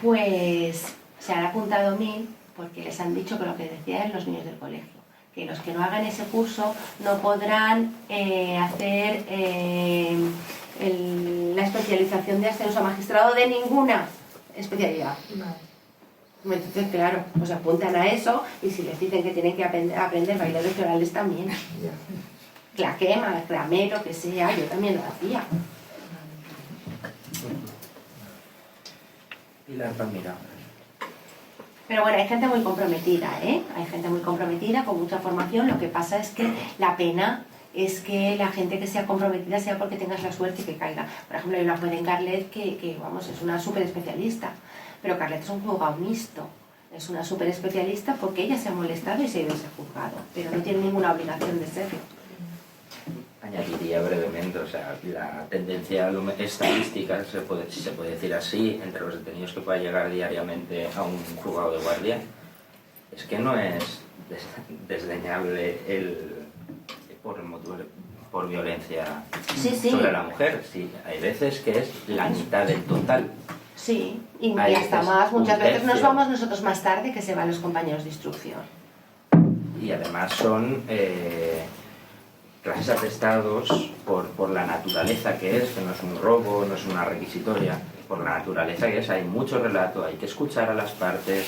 Pues se han apuntado 1000 porque les han dicho que lo que decían los niños del colegio, que los que no hagan ese curso no podrán hacer la especialización de ascenso a magistrado de ninguna especialidad. Entonces, claro, pues apuntan a eso y si les dicen que tienen que aprender bailes florales también. Claquema, clamero, que sea, yo también lo hacía. Pilar Palmira. Pero bueno, hay gente muy comprometida, ¿eh? Hay gente muy comprometida, con mucha formación. Lo que pasa es que la pena es que la gente que sea comprometida sea porque tengas la suerte y que caiga. Por ejemplo, hay una juez en Carlet que vamos, es una súper especialista, pero Carlet es un juzgado mixto. Es una súper especialista porque ella se ha molestado y se ha ido a ese juzgado, pero no tiene ninguna obligación de serlo. Añadiría brevemente, o sea, la tendencia estadística, si se puede decir así, entre los detenidos que pueda llegar diariamente a un juzgado de guardia, es que no es desdeñable por violencia sobre la mujer. Sí, hay veces que es la mitad del total. Sí, y hasta más, muchas veces nos vamos nosotros más tarde que se van los compañeros de instrucción. y además son clases atestados por la naturaleza que es, que no es un robo, no es una requisitoria, por la naturaleza que es, hay mucho relato, hay que escuchar a las partes,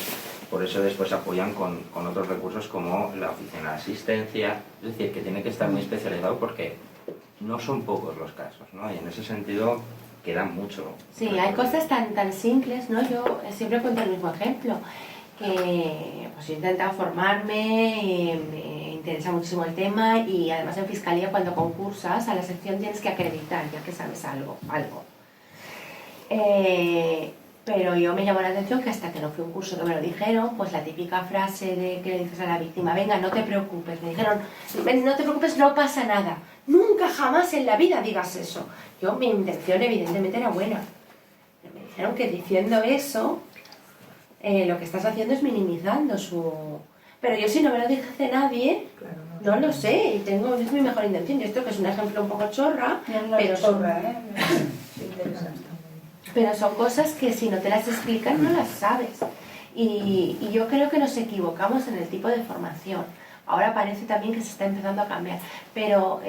por eso después apoyan con otros recursos como la oficina de asistencia, es decir, que tiene que estar muy especializado porque no son pocos los casos, ¿no? Y en ese sentido queda mucho. Sí, hay cosas tan simples, ¿no? Yo siempre cuento el mismo ejemplo, que pues yo he intentado formarme, me interesa muchísimo el tema y además en Fiscalía cuando concursas a la sección tienes que acreditar, ya que sabes algo. Pero yo me llamó la atención que hasta que no fui a un curso que me lo dijeron, pues la típica frase de que le dices a la víctima, venga, no te preocupes, me dijeron, no te preocupes, no pasa nada, nunca jamás en la vida digas eso. Yo, mi intención evidentemente era buena, pero me dijeron que diciendo eso, lo que estás haciendo es minimizando su... Pero yo si no me lo dice nadie, no lo sé, y es mi mejor intención. Yo esto que es un ejemplo un poco chorra, pero pero son cosas que si no te las explican no las sabes. Y yo creo que nos equivocamos en el tipo de formación. Ahora parece también que se está empezando a cambiar, pero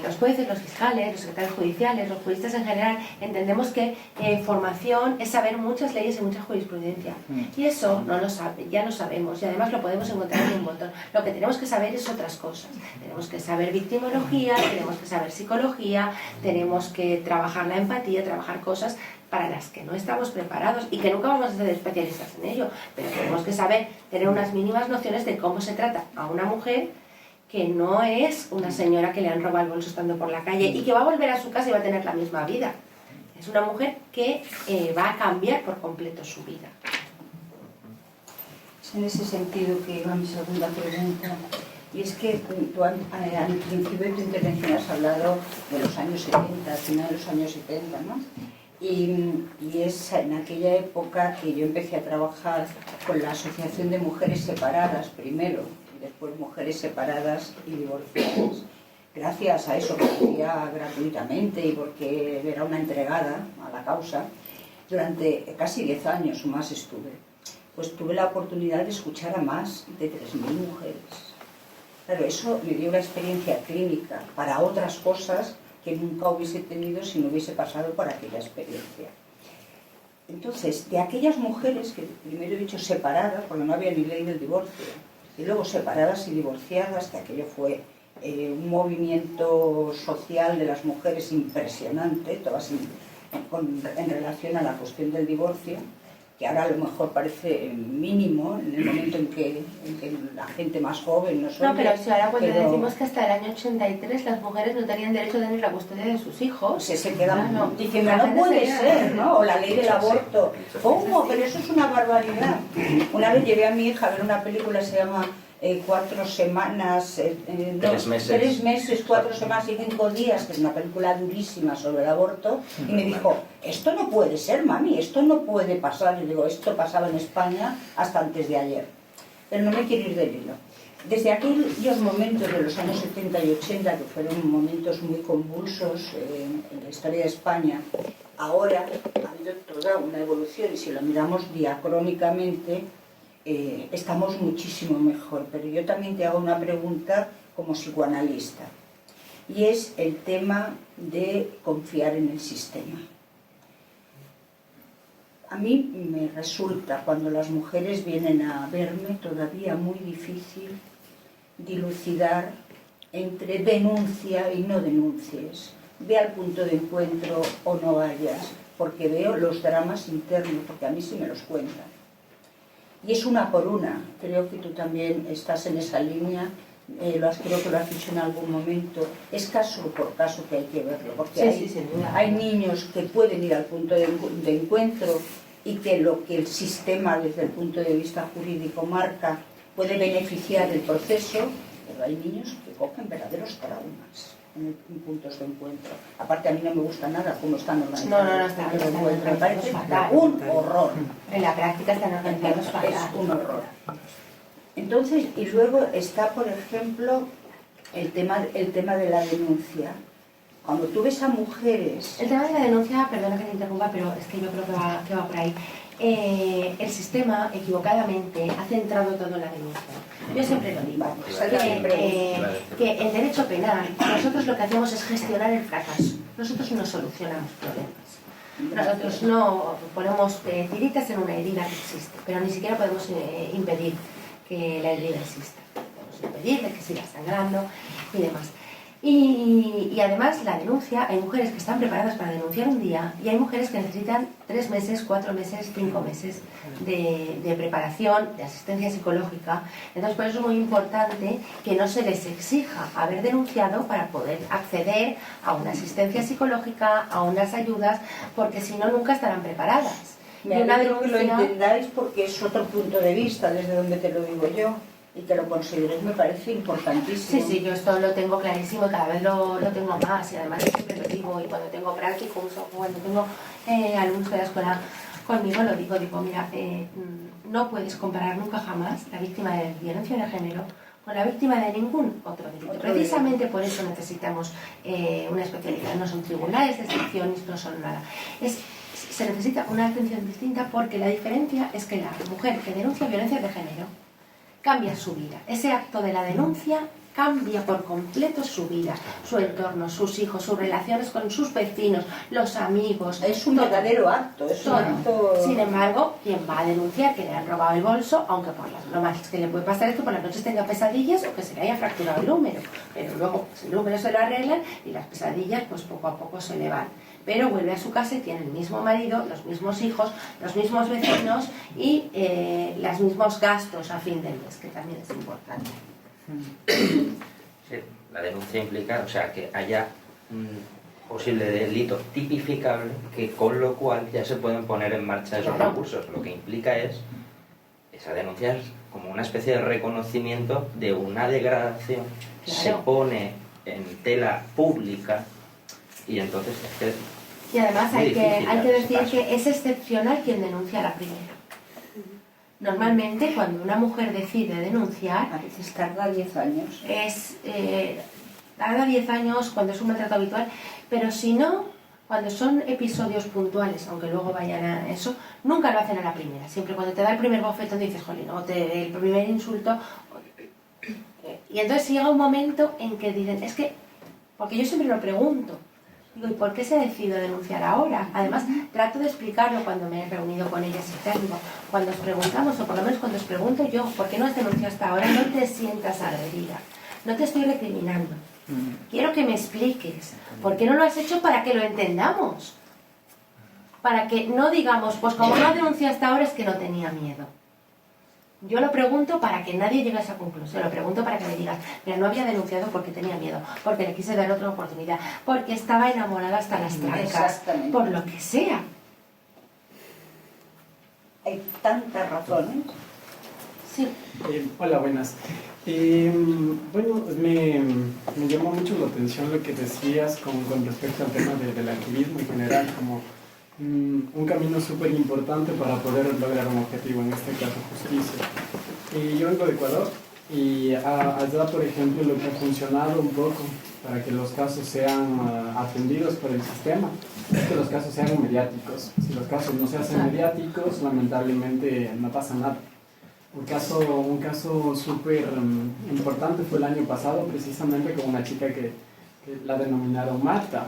los jueces, los fiscales, los secretarios judiciales, los juristas en general, entendemos que formación es saber muchas leyes y mucha jurisprudencia. Y eso no lo ya lo sabemos y además lo podemos encontrar en un montón. Lo que tenemos que saber es otras cosas. Tenemos que saber victimología, tenemos que saber psicología, tenemos que trabajar la empatía, trabajar cosas para las que no estamos preparados y que nunca vamos a ser especialistas en ello, pero tenemos que saber tener unas mínimas nociones de cómo se trata a una mujer que no es una señora que le han robado el bolso estando por la calle y que va a volver a su casa y va a tener la misma vida. Es una mujer que va a cambiar por completo su vida. Es en ese sentido que va mi segunda pregunta. Y es que tú al principio de tu intervención has hablado de los años 70, al final de los años 70, ¿no? Y es en aquella época que yo empecé a trabajar con la Asociación de Mujeres Separadas primero, y después Mujeres Separadas y Divorciadas. Gracias a eso, que hacía gratuitamente y porque era una entregada a la causa, durante casi 10 años o más estuve. Pues tuve la oportunidad de escuchar a más de 3.000 mujeres. Claro, eso me dio una experiencia clínica para otras cosas que nunca hubiese tenido si no hubiese pasado por aquella experiencia. Entonces, de aquellas mujeres que primero he dicho separadas, porque no había ni ley del divorcio, y luego separadas y divorciadas, que aquello fue un movimiento social de las mujeres impresionante, todas en relación a la cuestión del divorcio, que ahora a lo mejor parece mínimo en el momento en que la gente más joven nos oye. No, pero si ahora cuando decimos que hasta el año 83 las mujeres no tenían derecho a tener la custodia de sus hijos, se quedan diciendo, no puede ser, ¿no? O la ley del aborto. ¿Cómo? Pero eso es una barbaridad. Una vez llevé a mi hija a ver una película que se llama 4 semanas, 3 meses, 4 semanas y 5 días, que es una película durísima sobre el aborto, y me dijo, esto no puede ser, mami, esto no puede pasar. Yo digo, esto pasaba en España hasta antes de ayer. Pero no me quiero ir del hilo. Desde aquellos momentos de los años 70 y 80, que fueron momentos muy convulsos en la historia de España, ahora ha habido toda una evolución, y si lo miramos diacrónicamente, estamos muchísimo mejor. Pero yo también te hago una pregunta como psicoanalista, y es el tema de confiar en el sistema. A mí me resulta, cuando las mujeres vienen a verme, todavía muy difícil dilucidar entre denuncia y no denuncies, ve al punto de encuentro o no vayas, porque veo los dramas internos, porque a mí sí me los cuentan. Y es una por una. Creo que tú también estás en esa línea, creo que lo has dicho en algún momento. Es caso por caso que hay que verlo, porque hay niños que pueden ir al punto de encuentro y que lo que el sistema desde el punto de vista jurídico marca puede beneficiar el proceso, pero hay niños que cogen verdaderos traumas en puntos de encuentro. Aparte, a mí no me gusta nada cómo están organizados los puntos de encuentro. Me parece un horror. En la práctica están organizados fatal. Es un horror. Entonces, y luego está, por ejemplo, el tema de la denuncia. cuando tú ves a mujeres... El tema de la denuncia, perdona que te interrumpa, pero es que yo creo que va por ahí. El sistema, equivocadamente, ha centrado todo en la denuncia. Yo siempre lo digo, que en derecho penal nosotros lo que hacemos es gestionar el fracaso. Nosotros no solucionamos problemas. Nosotros no ponemos tiritas en una herida que existe, pero ni siquiera podemos impedir que la herida exista. Podemos impedir de que siga sangrando y demás. Y además la denuncia, hay mujeres que están preparadas para denunciar un día y hay mujeres que necesitan 3 meses, 4 meses, 5 meses de preparación, de asistencia psicológica. Entonces por eso es muy importante que no se les exija haber denunciado para poder acceder a una asistencia psicológica, a unas ayudas, porque si no nunca estarán preparadas. Me alegro que lo entendáis porque es otro punto de vista desde donde te lo digo yo. Y que lo consideres me parece importantísimo. Sí, yo esto lo tengo clarísimo y cada vez lo tengo más. Y además siempre lo digo, y cuando tengo prácticos o cuando tengo alumnos de la escuela conmigo, lo digo, mira, no puedes comparar nunca jamás la víctima de violencia de género con la víctima de ningún otro delito. Precisamente por eso necesitamos una especialidad. No son tribunales de excepciones, no son nada. Se necesita una atención distinta porque la diferencia es que la mujer que denuncia violencia de género cambia su vida. Ese acto de la denuncia cambia por completo su vida, su entorno, sus hijos, sus relaciones con sus vecinos, los amigos. Es un verdadero acto, es un acto... Sin embargo, quien va a denunciar que le han robado el bolso, aunque por lo más que le puede pasar es que por las noches tenga pesadillas o que se le haya fracturado el húmero, pero luego el húmero se lo arreglan y las pesadillas pues poco a poco se le van. Pero vuelve a su casa y tiene el mismo marido, los mismos hijos, los mismos vecinos y los mismos gastos a fin del mes, que también es importante. Sí, la denuncia implica, o sea, que haya un posible delito tipificable, que con lo cual ya se pueden poner en marcha esos recursos. Lo que implica es, esa denuncia es como una especie de reconocimiento de una degradación, se pone en tela pública y entonces es que... Y además hay que decir que es excepcional quien denuncia a la primera. Normalmente cuando una mujer decide denunciar, a veces tarda 10 años. Tarda 10 años cuando es un maltrato habitual, pero si no, cuando son episodios puntuales, aunque luego vayan a eso, nunca lo hacen a la primera. Siempre cuando te da el primer bofetón dices, jolín, o el primer insulto. Y entonces llega un momento en que dicen, es que, porque yo siempre lo pregunto, digo, ¿y por qué se ha decidido denunciar ahora? Además, trato de explicarlo cuando me he reunido con ellas y tal, digo, cuando os preguntamos, o por lo menos cuando os pregunto yo, ¿por qué no has denunciado hasta ahora? No te sientas agredida, no te estoy recriminando. Quiero que me expliques, ¿por qué no lo has hecho para que lo entendamos? Para que no digamos, pues como no denunciado hasta ahora es que no tenía miedo. Yo lo pregunto para que nadie llegue a esa conclusión, lo pregunto para que me digas, mira, no había denunciado porque tenía miedo, porque le quise dar otra oportunidad, porque estaba enamorada hasta las trancas, por lo que sea. Hay tantas razones. Sí. Hola, buenas. Bueno, me llamó mucho la atención lo que decías con respecto al tema del activismo en general, como un camino súper importante para poder lograr un objetivo, en este caso justicia. Yo vengo de Ecuador y allá, por ejemplo, lo que ha funcionado un poco para que los casos sean atendidos por el sistema es que los casos sean mediáticos. Si los casos no se hacen mediáticos, lamentablemente no pasa nada. Un caso súper importante fue el año pasado, precisamente con una chica que la denominaron Marta.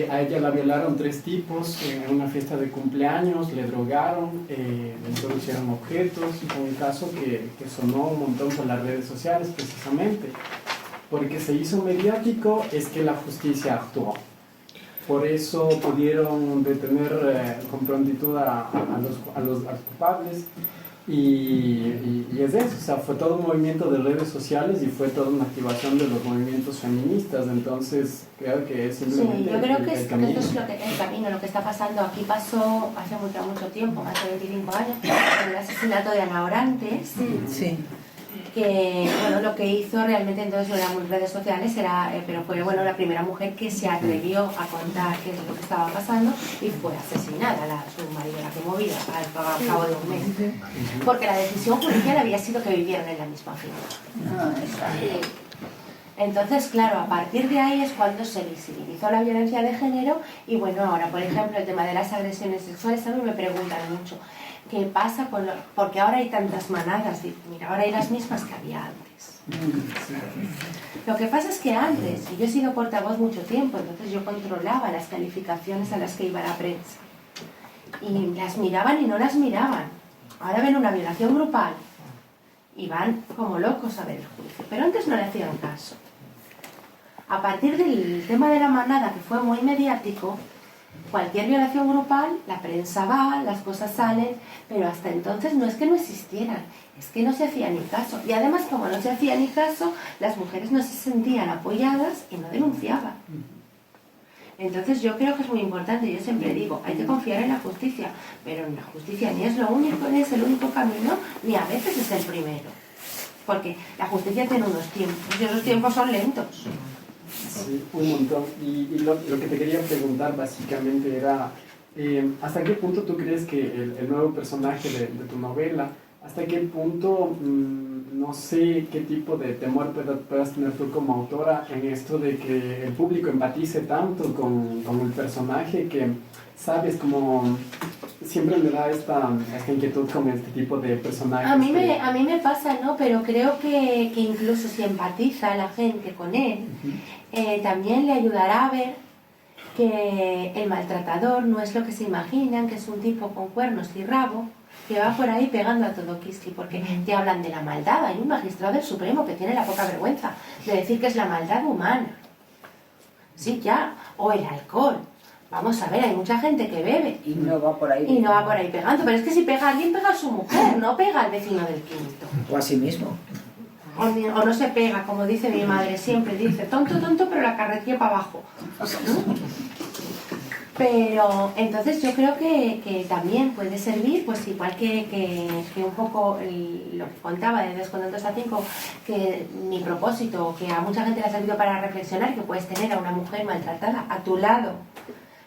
A ella la violaron 3 tipos en una fiesta de cumpleaños, le drogaron, le introducieron objetos. Fue un caso que sonó un montón por las redes sociales precisamente. Porque se hizo mediático es que la justicia actuó. Por eso pudieron detener con prontitud a los culpables. Y es eso, o sea, fue todo un movimiento de redes sociales y fue toda una activación de los movimientos feministas, entonces creo que es simplemente sí, yo creo que el camino. Esto es el camino, lo que está pasando. Aquí pasó hace mucho tiempo, más de 25 años, con el asesinato de Ana Orantes, Sí. que bueno, lo que hizo realmente entonces no eran redes sociales, pero fue bueno, la primera mujer que se atrevió a contar qué es lo que estaba pasando y fue asesinada, su marido la removida al cabo de un mes, porque la decisión judicial había sido que vivieran en la misma finca. Entonces, claro, a partir de ahí es cuando se visibilizó la violencia de género y bueno, ahora, por ejemplo, el tema de las agresiones sexuales, a mí me preguntan mucho, ¿qué pasa con porque ahora hay tantas manadas? Y mira, ahora hay las mismas que había antes. Lo que pasa es que antes, y yo he sido portavoz mucho tiempo, entonces yo controlaba las calificaciones a las que iba la prensa. Y las miraban y no las miraban. Ahora ven una violación grupal y van como locos a ver el juicio. Pero antes no le hacían caso. A partir del tema de la manada, que fue muy mediático, cualquier violación grupal, la prensa va, las cosas salen, pero hasta entonces no es que no existieran, es que no se hacía ni caso. Y además, como no se hacía ni caso, las mujeres no se sentían apoyadas y no denunciaban. Entonces yo creo que es muy importante, yo siempre digo, hay que confiar en la justicia, pero en la justicia ni es lo único, ni es el único camino, ni a veces es el primero. Porque la justicia tiene unos tiempos, y esos tiempos son lentos. Sí, un montón. Y lo que te quería preguntar básicamente era, ¿hasta qué punto tú crees que el nuevo personaje de tu novela, hasta qué punto, no sé qué tipo de temor puedas tener tú como autora en esto de que el público empatice tanto con el personaje que, sabes, como siempre me da esta inquietud con este tipo de personajes? A mí me pasa, ¿no? Pero creo que incluso si empatiza la gente con él, también le ayudará a ver que el maltratador no es lo que se imaginan, que es un tipo con cuernos y rabo, que va por ahí pegando a todo Kiski, porque te hablan de la maldad. Hay un magistrado del Supremo que tiene la poca vergüenza de decir que es la maldad humana. Sí, ya. O el alcohol. Vamos a ver, hay mucha gente que bebe. Y no va por ahí. Y no va por ahí pegando. Pero es que si pega a alguien, pega a su mujer, no pega al vecino del quinto. O a sí mismo. O no se pega, como dice mi madre, siempre dice, tonto, tonto, pero la carretilla para abajo. ¿No? Pero entonces yo creo que también puede servir, pues igual que un poco lo que contaba de Descontando hasta 5, que mi propósito, que a mucha gente le ha servido para reflexionar, que puedes tener a una mujer maltratada a tu lado,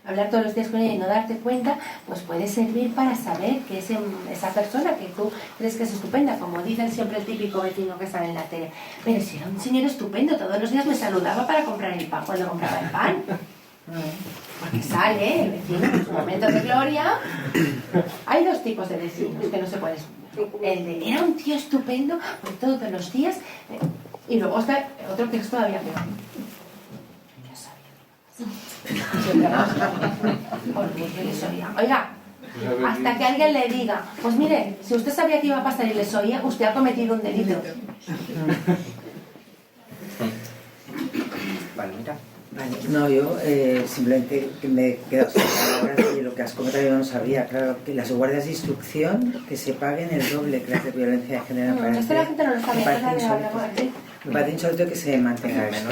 hablar todos los días con ella y no darte cuenta, pues puede servir para saber que esa persona que tú crees que es estupenda, como dicen siempre el típico vecino que sale en la tele, pero si era un señor estupendo, todos los días me saludaba para comprar el pan, cuando compraba el pan. Porque sale el vecino en sus momentos de gloria. Hay dos tipos de vecinos que no se pueden explicar. El de era un tío estupendo por todos los días, y luego está otro que es todavía peor. Orgullo les oía. Oiga, hasta que alguien le diga, pues mire, si usted sabía que iba a pasar y les oía, usted ha cometido un delito. Vale, mira. Vale, no, yo simplemente que me he quedado sin palabras de lo que has comentado, yo no sabía, claro, que las guardias de instrucción que se paguen el doble que las de violencia de género. No, esto la gente no lo sabe, me parece insólito que se mantenga esto.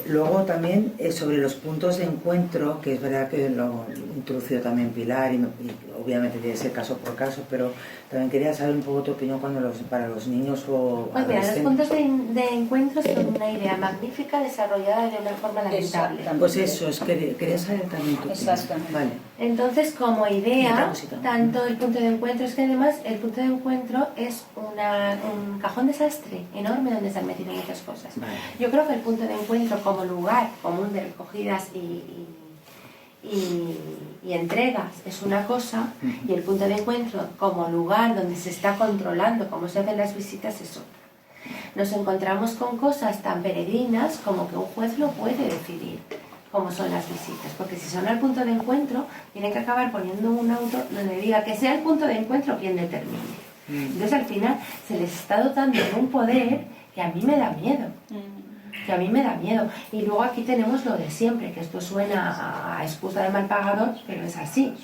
Luego también sobre los puntos de encuentro, que es verdad que lo ha introducido también Pilar y obviamente tiene que ser caso por caso, pero también quería saber un poco tu opinión para los niños o pues mira, los puntos de encuentro son una idea magnífica desarrollada de una forma lamentable. Pues eso, quería saber también tu opinión. Vale. Entonces, como idea, tanto el punto de encuentro, es que además el punto de encuentro es un cajón desastre enorme donde se han metido muchas cosas. Vale. Yo creo que el punto de encuentro como lugar común de recogidas y entregas es una cosa, y el punto de encuentro como lugar donde se está controlando cómo se hacen las visitas es otra. Nos encontramos con cosas tan peregrinas como que un juez lo puede decidir cómo son las visitas, porque si son al punto de encuentro tienen que acabar poniendo un auto donde diga que sea el punto de encuentro quien determine. Entonces al final se les está dotando de un poder que a mí me da miedo. Que a mí me da miedo. Y luego aquí tenemos lo de siempre, que esto suena a excusa de mal pagador, pero es así.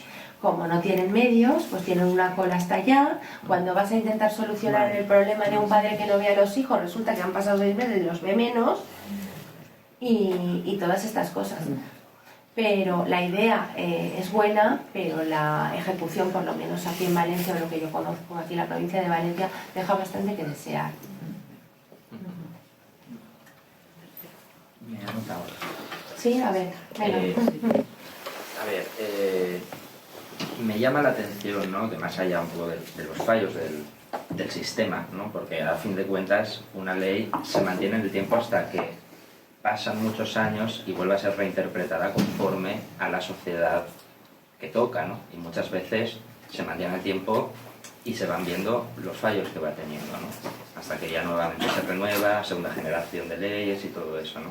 Como no tienen medios, pues tienen una cola hasta allá. Cuando vas a intentar solucionar el problema de un padre que no ve a los hijos, resulta que han pasado 6 meses y los ve menos. Y todas estas cosas. Pero la idea es buena, pero la ejecución, por lo menos aquí en Valencia, o lo que yo conozco aquí en la provincia de Valencia, deja bastante que desear. Me he anotado. Sí, a ver. Me llama la atención, ¿no? Que más allá un poco de los fallos del sistema, ¿no? Porque a fin de cuentas una ley se mantiene en el tiempo hasta que pasan muchos años y vuelve a ser reinterpretada conforme a la sociedad que toca, ¿no? Y muchas veces se mantiene el tiempo y se van viendo los fallos que va teniendo, ¿no? Hasta que ya nuevamente se renueva, segunda generación de leyes y todo eso, ¿no?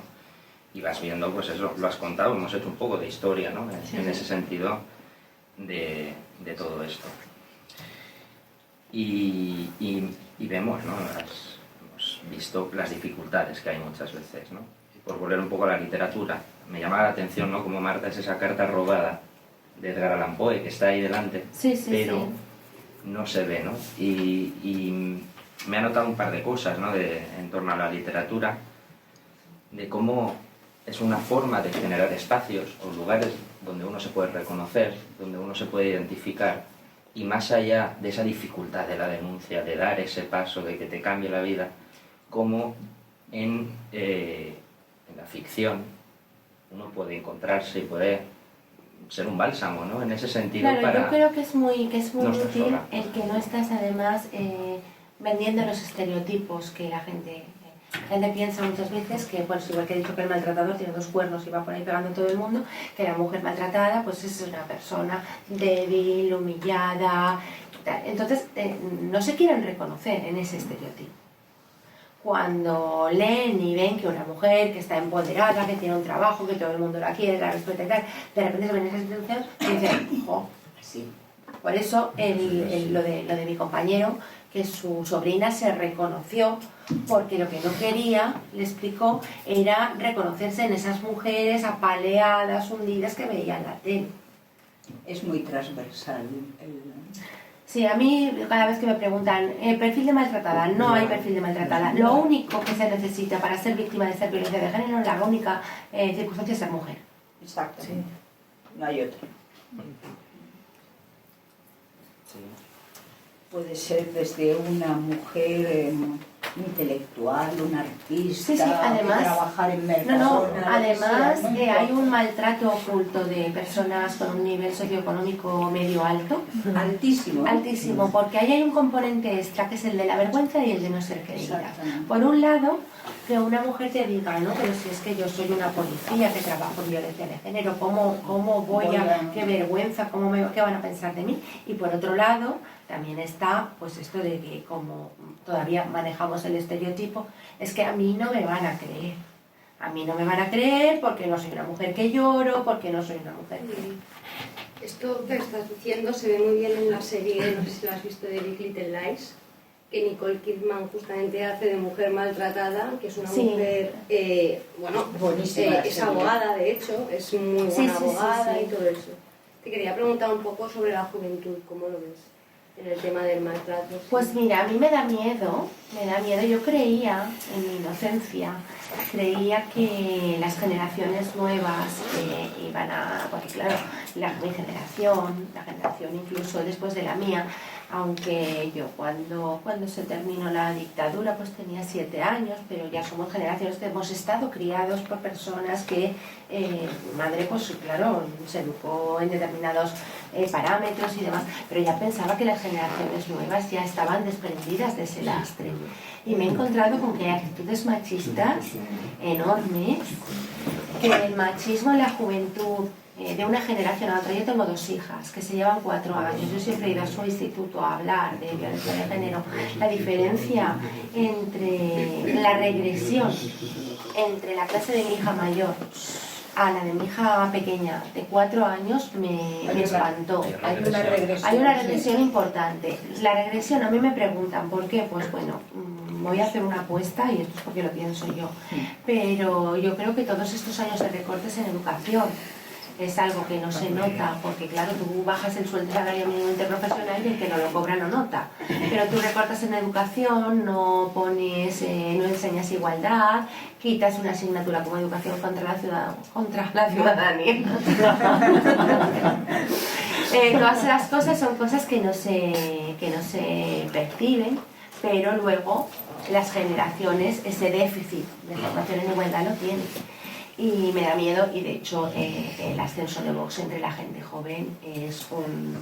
Y vas viendo, pues eso, lo has contado, hemos hecho un poco de historia, ¿no? En ese sentido de todo esto. Y vemos, ¿no? Hemos visto las dificultades que hay muchas veces, ¿no? Y por volver un poco a la literatura, me llama la atención, ¿no? Como Marta es esa carta robada de Edgar Allan Poe, que está ahí delante, pero no se ve, ¿no? Y me ha notado un par de cosas, ¿no? En torno a la literatura, de cómo es una forma de generar espacios o lugares donde uno se puede reconocer, donde uno se puede identificar, y más allá de esa dificultad de la denuncia, de dar ese paso, de que te cambie la vida, como en la ficción uno puede encontrarse y puede ser un bálsamo, ¿no? En ese sentido, claro, para... yo creo que es muy no estar útil sola. el que no estás además vendiendo los estereotipos que la gente piensa muchas veces que, bueno, igual que he dicho que el maltratador tiene 2 cuernos y va por ahí pegando a todo el mundo, que la mujer maltratada pues es una persona débil, humillada, tal. Entonces no se quieren reconocer en ese estereotipo. Cuando leen y ven que una mujer que está empoderada, que tiene un trabajo, que todo el mundo la quiere, la respeta y tal, de repente se ven esa situación y dicen, ¡jo! Sí. Por eso lo de mi compañero, que su sobrina se reconoció, porque lo que no quería, le explicó, era reconocerse en esas mujeres apaleadas, hundidas que veían la tele. Es muy transversal. Sí, a mí cada vez que me preguntan, perfil de maltratada, no hay perfil de maltratada. Lo único que se necesita para ser víctima de esta violencia de género, la única circunstancia es ser mujer. Exacto. Sí. No hay otra. Sí. Puede ser desde una mujer intelectual, un artista, Sí, además, trabajar en Mercadona. No, además hay un maltrato oculto de personas con un nivel socioeconómico medio alto. Altísimo. Altísimo, porque ahí hay un componente extra que es el de la vergüenza y el de no ser querida. Por un lado, que una mujer te diga, no, pero si es que yo soy una policía que trabajo en violencia de género, ¿cómo voy a, qué vergüenza, qué van a pensar de mí? Y por otro lado, también está pues esto de que como todavía manejamos el estereotipo, es que a mí no me van a creer. A mí no me van a creer porque no soy una mujer que lloro, porque no soy una mujer que... Esto que estás diciendo se ve muy bien en la serie, no sé si la has visto, de Big Little Lies, que Nicole Kidman justamente hace de mujer maltratada, que es una mujer, es abogada, de hecho, es muy buena abogada y todo eso. Te quería preguntar un poco sobre la juventud, ¿cómo lo ves en el tema del maltrato? ¿Sí? Pues mira, a mí me da miedo, yo creía, en mi inocencia, creía que las generaciones nuevas iban a, porque claro, mi generación, la generación incluso después de la mía, aunque yo cuando se terminó la dictadura pues tenía 7 años, pero ya somos generaciones que hemos estado criados por personas que mi madre pues claro se educó en determinados parámetros y demás, pero ya pensaba que las generaciones nuevas ya estaban desprendidas de ese lastre y me he encontrado con que hay actitudes machistas enormes, que el machismo en la juventud de una generación a otra. Yo tengo 2 hijas que se llevan 4 años. Yo siempre he ido a su instituto a hablar de violencia de género. La diferencia entre la regresión entre la clase de mi hija mayor a la de mi hija pequeña de 4 años me espantó. Hay una regresión importante. La regresión, a mí me preguntan ¿por qué? Pues bueno, voy a hacer una apuesta y esto es porque lo pienso yo. Pero yo creo que todos estos años de recortes en educación es algo que no se nota, porque claro, tú bajas el sueldo salario mínimo interprofesional y el que no lo cobra no nota. Pero tú recortas en educación, no pones, no enseñas igualdad, quitas una asignatura como educación contra la ciudadanía. Todas esas cosas son cosas que no se perciben, pero luego las generaciones ese déficit de formación en igualdad lo tienen. y me da miedo, y de hecho el ascenso de Vox entre la gente joven es un...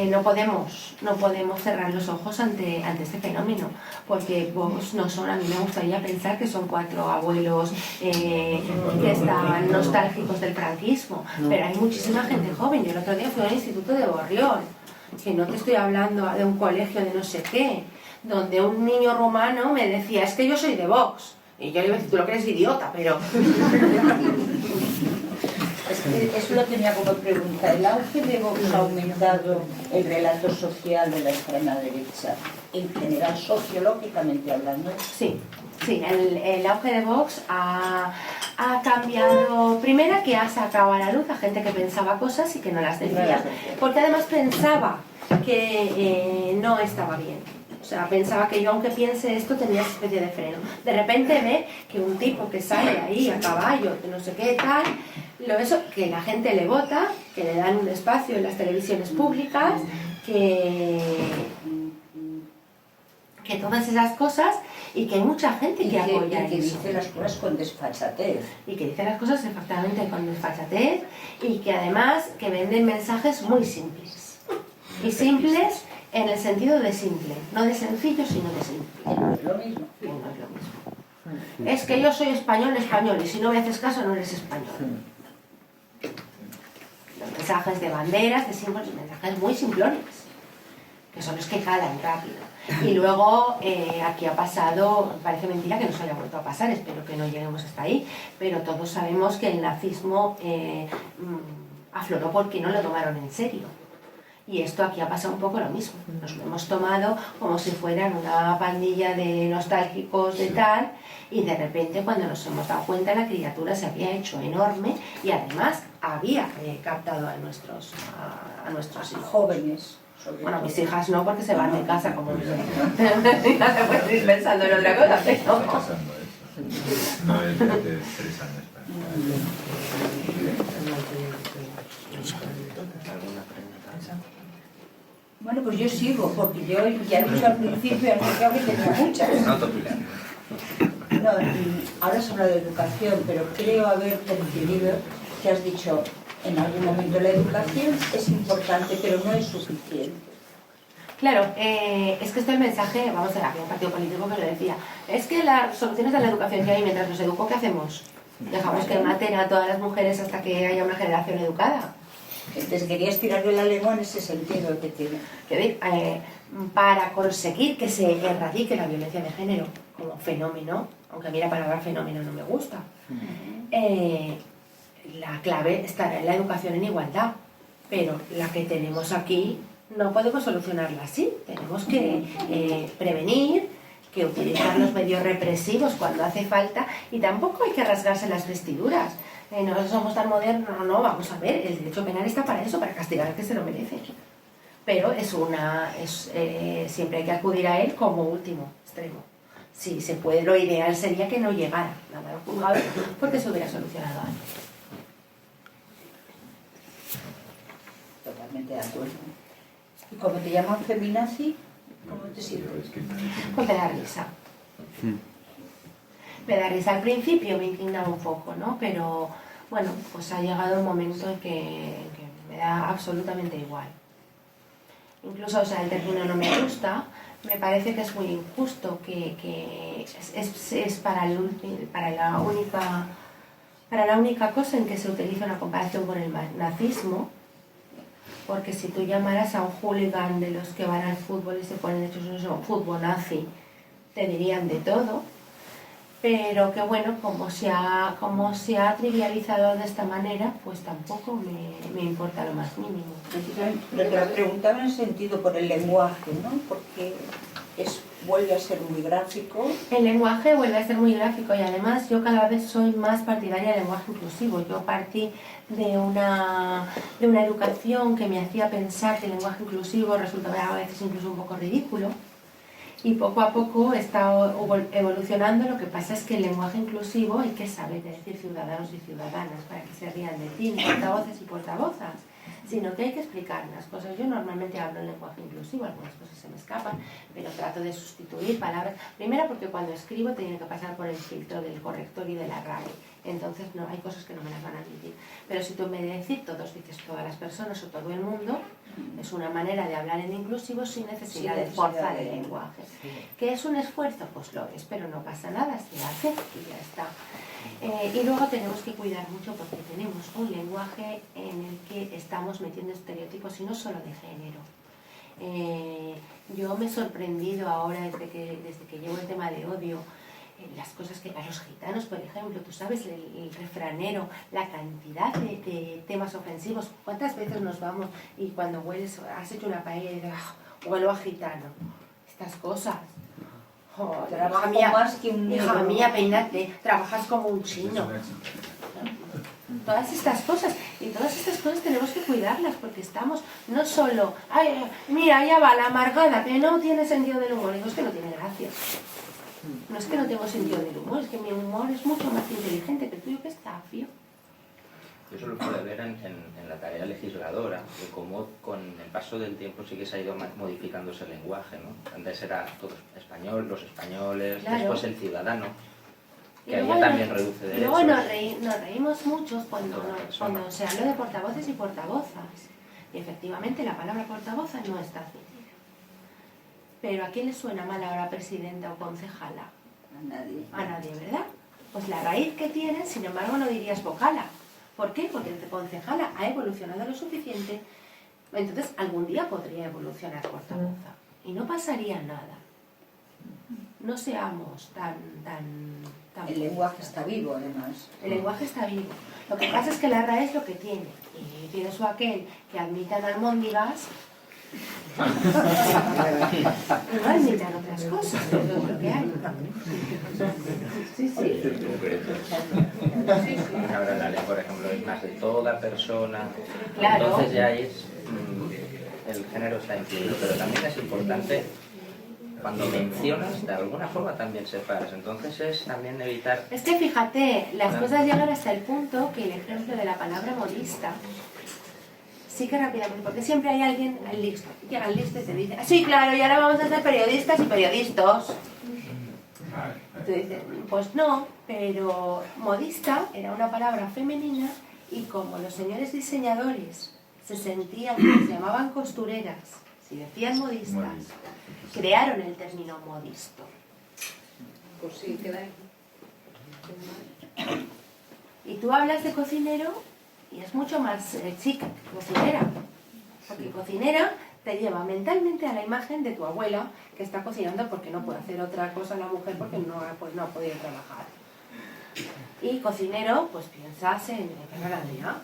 no podemos cerrar los ojos ante este fenómeno, porque Vox no son, a mí me gustaría pensar que son 4 abuelos que están nostálgicos del franquismo, pero hay muchísima gente joven. Yo el otro día fui al instituto de Borriol, que no te estoy hablando de un colegio de no sé qué, donde un niño rumano me decía, es que yo soy de Vox. Y yo le iba a decir, tú lo que eres idiota, pero... Eso lo tenía como pregunta. ¿El auge de Vox ha aumentado el relato social de la extrema derecha, en general, sociológicamente hablando? Sí, el auge de Vox ha cambiado, primero que ha sacado a la luz a gente que pensaba cosas y que no las decía, porque además pensaba que no estaba bien. O sea, pensaba que yo, aunque piense esto, tenía esa especie de freno. De repente ve que un tipo que sale ahí a caballo, que no sé qué tal, que la gente le vota, que le dan un espacio en las televisiones públicas, que todas esas cosas, y que hay mucha gente que apoya y que eso. dice las cosas con desfachatez. Y que dice las cosas efectivamente con desfachatez, y que además que venden mensajes muy simples. Y simples en el sentido de simple, no de sencillo, sino de simple. No es lo mismo. Y no es lo mismo. Es que yo soy español, y si no me haces caso no eres español. Los mensajes de banderas, de símbolos, mensajes muy simplones, que son los que calan rápido. Y luego aquí ha pasado, parece mentira que nos haya vuelto a pasar, espero que no lleguemos hasta ahí, pero todos sabemos que el nazismo afloró porque no lo tomaron en serio. Y esto aquí ha pasado un poco lo mismo. Nos lo hemos tomado como si fueran una pandilla de nostálgicos de tal, y de repente cuando nos hemos dado cuenta la criatura se había hecho enorme y además había captado a nuestros hijos. Jóvenes. Bueno, mis hijas no, porque se van de casa como yo. Ya se puede ir pensando en otra cosa, pero... Está pasando eso. No es de 3 años. Bueno, pues yo sigo, porque yo ya he dicho al principio, creo que tenía muchas. No, ahora se habla de educación, pero creo haber percibido que has dicho en algún momento la educación es importante, pero no es suficiente. Claro, es que esto el mensaje, vamos a ver, había un partido político que lo decía, es que las soluciones de la educación que hay mientras los educo, ¿qué hacemos? ¿Dejamos que maten a todas las mujeres hasta que haya una generación educada? Entonces querías tirarle la lengua en ese sentido que tiene. Para conseguir que se erradique la violencia de género como fenómeno, aunque a mí la palabra fenómeno no me gusta, la clave estará en la educación en igualdad, pero la que tenemos aquí no podemos solucionarla así. Tenemos que prevenir, que utilizar los medios represivos cuando hace falta, y tampoco hay que rasgarse las vestiduras. No somos tan modernos, no, vamos a ver, el derecho penal está para eso, para castigar al que se lo merece. Pero siempre hay que acudir a él como último extremo. Si se puede, lo ideal sería que no llegara nada al juzgado, porque se hubiera solucionado antes. Totalmente de acuerdo. ¿Y como te llaman feminazi, cómo te sientes? Pues me da risa. Me da risa. Al principio me indignaba un poco, ¿no? Pero bueno, pues ha llegado un momento en que me da absolutamente igual. Incluso, o sea, el término no me gusta, me parece que es muy injusto, que es para la única cosa en que se utiliza una comparación con el nazismo, porque si tú llamaras a un hooligan de los que van al fútbol y se ponen hechos un fútbol nazi, te dirían de todo. Pero que bueno, como se ha trivializado de esta manera, pues tampoco me importa lo más mínimo. Pero te lo preguntaba en el sentido por el lenguaje, ¿no? Porque vuelve a ser muy gráfico. El lenguaje vuelve a ser muy gráfico, y además yo cada vez soy más partidaria del lenguaje inclusivo. Yo partí de una educación que me hacía pensar que el lenguaje inclusivo resultaba a veces incluso un poco ridículo. Y poco a poco está evolucionando. Lo que pasa es que el lenguaje inclusivo hay que saber decir ciudadanos y ciudadanas para que se rían de ti, portavoces y portavozas, sino que hay que explicar las cosas. Yo normalmente hablo en lenguaje inclusivo, algunas cosas se me escapan, pero trato de sustituir palabras. Primero porque cuando escribo tiene que pasar por el filtro del corrector y de la RAE, Entonces no, hay cosas que no me las van a admitir. Pero si tú en vez de decir todos dices todas las personas o todo el mundo, es una manera de hablar en inclusivo sin necesidad de forzar el lenguaje. ¿Que es un esfuerzo? Pues lo es, pero no pasa nada, se hace y ya está. Y luego tenemos que cuidar mucho porque tenemos un lenguaje en el que estamos metiendo estereotipos y no solo de género. Yo me he sorprendido ahora desde que llevo el tema de odio, las cosas que a los gitanos, por ejemplo, tú sabes, el refranero, la cantidad de temas ofensivos. ¿Cuántas veces nos vamos y cuando hueles, has hecho una paella y dices, huelo a gitano? Estas cosas. Oh, hija mía, peínate, trabajas como un chino. Todas estas cosas, y todas estas cosas tenemos que cuidarlas porque estamos no solo, ay, mira, ya va la amargada que no tiene sentido del humor. Digo, es que no tiene gracia. No es que no tengo sentido del humor, es que mi humor es mucho más inteligente que el tuyo, que está fío. Eso lo puede ver en la tarea legisladora, de cómo con el paso del tiempo sí que se ha ido modificando ese lenguaje, ¿no? Antes era todo español, los españoles, claro. Después el ciudadano, que ahí también reduce derechos. Luego nos reímos mucho cuando se habló de portavoces y portavozas. Y efectivamente la palabra portavoza no está admitida. Pero ¿a quién le suena mal ahora presidenta o concejala? A nadie. A nadie, ¿verdad? Pues la raíz que tiene, sin embargo, no dirías vocala. ¿Por qué? Porque el concejala ha evolucionado lo suficiente, entonces algún día podría evolucionar portavoza. Y no pasaría nada. No seamos tan el lenguaje está vivo, además. El lenguaje está vivo. Lo que pasa es que la RAE es lo que tiene. Y pienso aquel que admitan almóndigas, no admitan otras cosas, pero es lo que hay. Sí. Ahora la ley, por ejemplo, es más de toda persona. Claro. Entonces ya es el género está incluido, pero también es importante cuando mencionas, de alguna forma también separas. Entonces es también evitar... Es que fíjate, las cosas llegan hasta el punto que el ejemplo de la palabra modista sí que rápidamente, porque siempre hay alguien listo, llega el listo y te dice, sí, claro, y ahora vamos a ser periodistas y periodistas. Tú dices, pues no, pero modista era una palabra femenina y como los señores diseñadores se sentían que se llamaban costureras, si decían modistas, crearon el término modisto. Pues sí, queda ahí. Y tú hablas de cocinero y es mucho más chica que cocinera. Porque cocinera te lleva mentalmente a la imagen de tu abuela que está cocinando porque no puede hacer otra cosa la mujer porque no ha podido trabajar. Y cocinero, pues piensas en ganadería.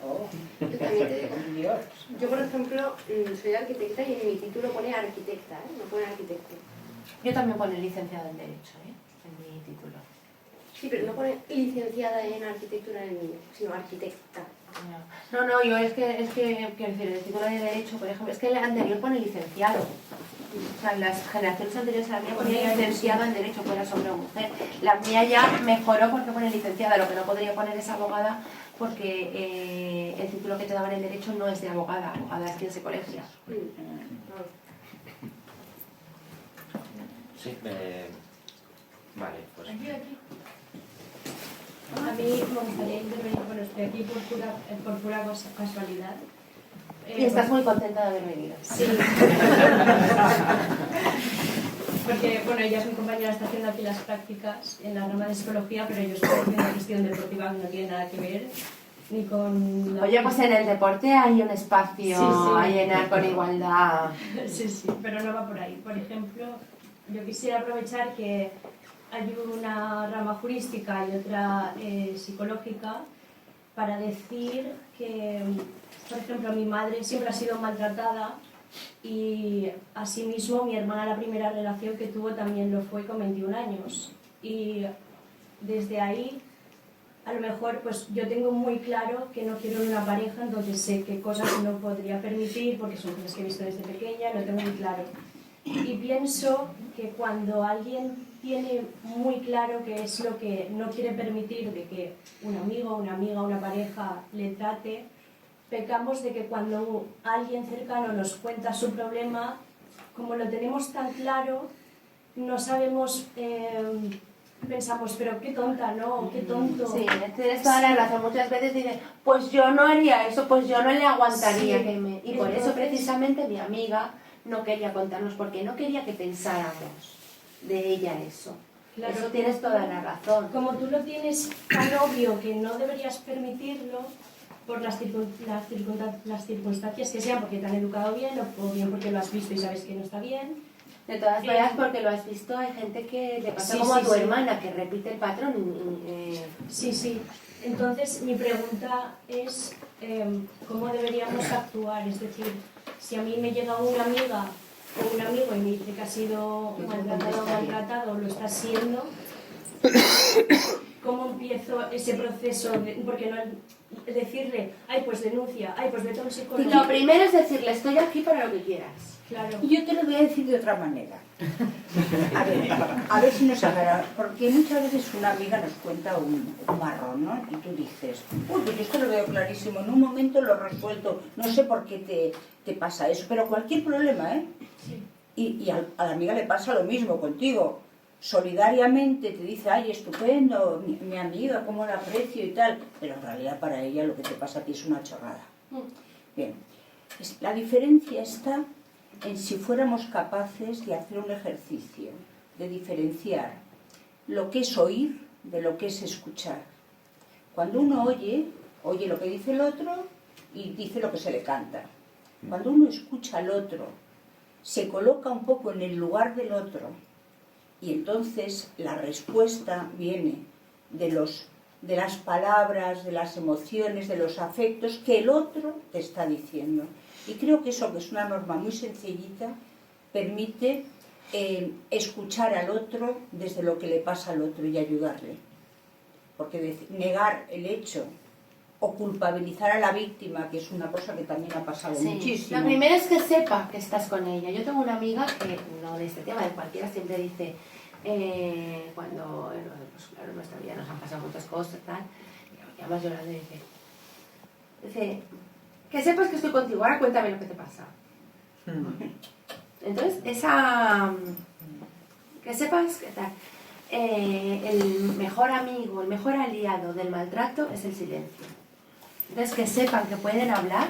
Yo, por ejemplo, soy arquitecta y en mi título pone arquitecta, no pone arquitecto. Yo también pone licenciada en Derecho, en mi título. Sí, pero no pone licenciada en arquitectura en el mío, sino arquitecta. No, yo es que quiero decir, el título de Derecho, por ejemplo, es que el anterior pone licenciado. O sea, las generaciones anteriores a la mía ponía licenciado en Derecho, fuera hombre o mujer. La mía ya mejoró porque pone licenciada, lo que no podría poner es abogada porque el título que te daban en Derecho no es de abogada es quien se colegia. Sí, vale, pues... Aquí. A mí me gustaría intervenir, bueno, estoy aquí por pura casualidad. Y estás muy contenta de haber venido. Sí. Porque, bueno, ella es mi compañera, está haciendo aquí las prácticas en la rama de psicología, pero yo estoy haciendo gestión deportiva que no tiene nada que ver ni con... Oye, pues en el deporte hay un espacio a llenar con igualdad. Sí, pero no va por ahí. Por ejemplo, yo quisiera aprovechar que hay una rama jurídica y otra psicológica para decir que, por ejemplo, mi madre siempre ha sido maltratada y asimismo mi hermana la primera relación que tuvo también lo fue con 21 años y desde ahí a lo mejor pues yo tengo muy claro que no quiero una pareja, entonces sé qué cosas no podría permitir porque son cosas que he visto desde pequeña, lo tengo muy claro. Y pienso que cuando alguien tiene muy claro qué es lo que no quiere permitir de que un amigo, una amiga, una pareja le trate, pecamos de que cuando alguien cercano nos cuenta su problema, como lo tenemos tan claro, no sabemos pensamos, pero qué tonta, ¿no? Qué tonto. Sí, tienes toda la razón. Muchas veces dicen, pues yo no haría eso, pues yo no le aguantaría Sí. que me... Y por eso precisamente mi amiga no quería contarnos, porque no quería que pensáramos de ella eso. Claro, eso tienes toda la razón. Como tú lo tienes tan obvio que no deberías permitirlo por las circunstancias que sean, porque te han educado bien o bien porque lo has visto y sabes que no está bien. De todas maneras, porque lo has visto, hay gente que le pasa como a tu hermana, que repite el patrón. Sí, sí. Entonces, mi pregunta es ¿cómo deberíamos actuar? Es decir, si a mí me llega una amiga o un amigo y me dice que ha sido maltratado o maltratado, lo está siendo, ¿cómo empiezo ese proceso? Porque no decirle, ay, pues denuncia, ay, pues vete a un psicólogo. Lo primero es decirle, estoy aquí para lo que quieras. Claro. Y yo te lo voy a decir de otra manera. A ver si nos aclara. Porque muchas veces una amiga nos cuenta un marrón, ¿no? Y tú dices, uy, pues yo esto lo veo clarísimo, en un momento lo he resuelto, no sé por qué te pasa eso, pero cualquier problema, ¿eh? Sí. Y a la amiga le pasa lo mismo contigo. Solidariamente te dice, ay, estupendo, mi amiga, cómo la aprecio y tal, pero en realidad para ella lo que te pasa a ti es una chorrada. Bien, la diferencia está en si fuéramos capaces de hacer un ejercicio, de diferenciar lo que es oír de lo que es escuchar. Cuando uno oye lo que dice el otro y dice lo que se le canta. Cuando uno escucha al otro, se coloca un poco en el lugar del otro y entonces la respuesta viene de las palabras, de las emociones, de los afectos que el otro te está diciendo. Y creo que eso, que es una norma muy sencillita, permite escuchar al otro desde lo que le pasa al otro y ayudarle. Porque negar el hecho o culpabilizar a la víctima, que es una cosa que también ha pasado muchísimo. Lo primero es que sepa que estás con ella. Yo tengo una amiga que, no de este tema, de cualquiera, siempre dice, cuando, pues claro, en nuestra vida nos han pasado muchas cosas, tal, y además llorando y dice, que sepas que estoy contigo, ahora cuéntame lo que te pasa. Entonces, que sepas que tal. El mejor amigo, el mejor aliado del maltrato es el silencio. Entonces, que sepan que pueden hablar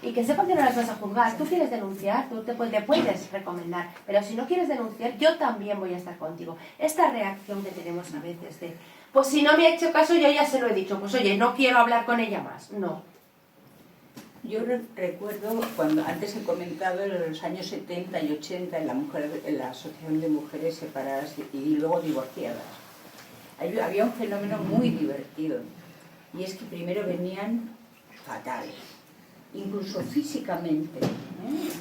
y que sepan que no las vas a juzgar. Tú quieres denunciar, tú te puedes recomendar, pero si no quieres denunciar, yo también voy a estar contigo. Esta reacción que tenemos a veces de, pues si no me ha hecho caso, yo ya se lo he dicho, pues oye, no quiero hablar con ella más. No. Yo recuerdo cuando antes he comentado en los años 70 y 80 en la Asociación de Mujeres Separadas y luego divorciadas. Había un fenómeno muy divertido y es que primero venían fatal, incluso físicamente.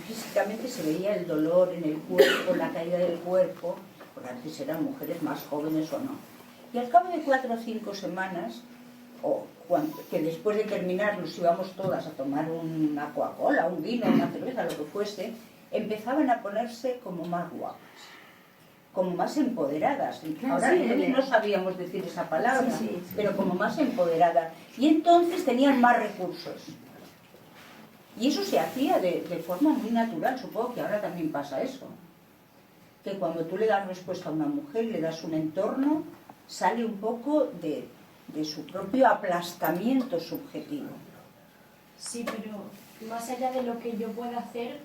Físicamente se veía el dolor en el cuerpo, la caída del cuerpo, porque antes eran mujeres más jóvenes o no. Y al cabo de 4 o 5 semanas, que después de terminar nos íbamos todas a tomar una Coca-Cola, un vino, una cerveza, lo que fuese, empezaban a ponerse como más guapas, como más empoderadas. Ahora no sabíamos decir esa palabra, pero como más empoderadas. Y entonces tenían más recursos. Y eso se hacía de forma muy natural, supongo que ahora también pasa eso. Que cuando tú le das respuesta a una mujer, le das un entorno, sale un poco de su propio aplastamiento subjetivo. Sí, pero más allá de lo que yo pueda hacer,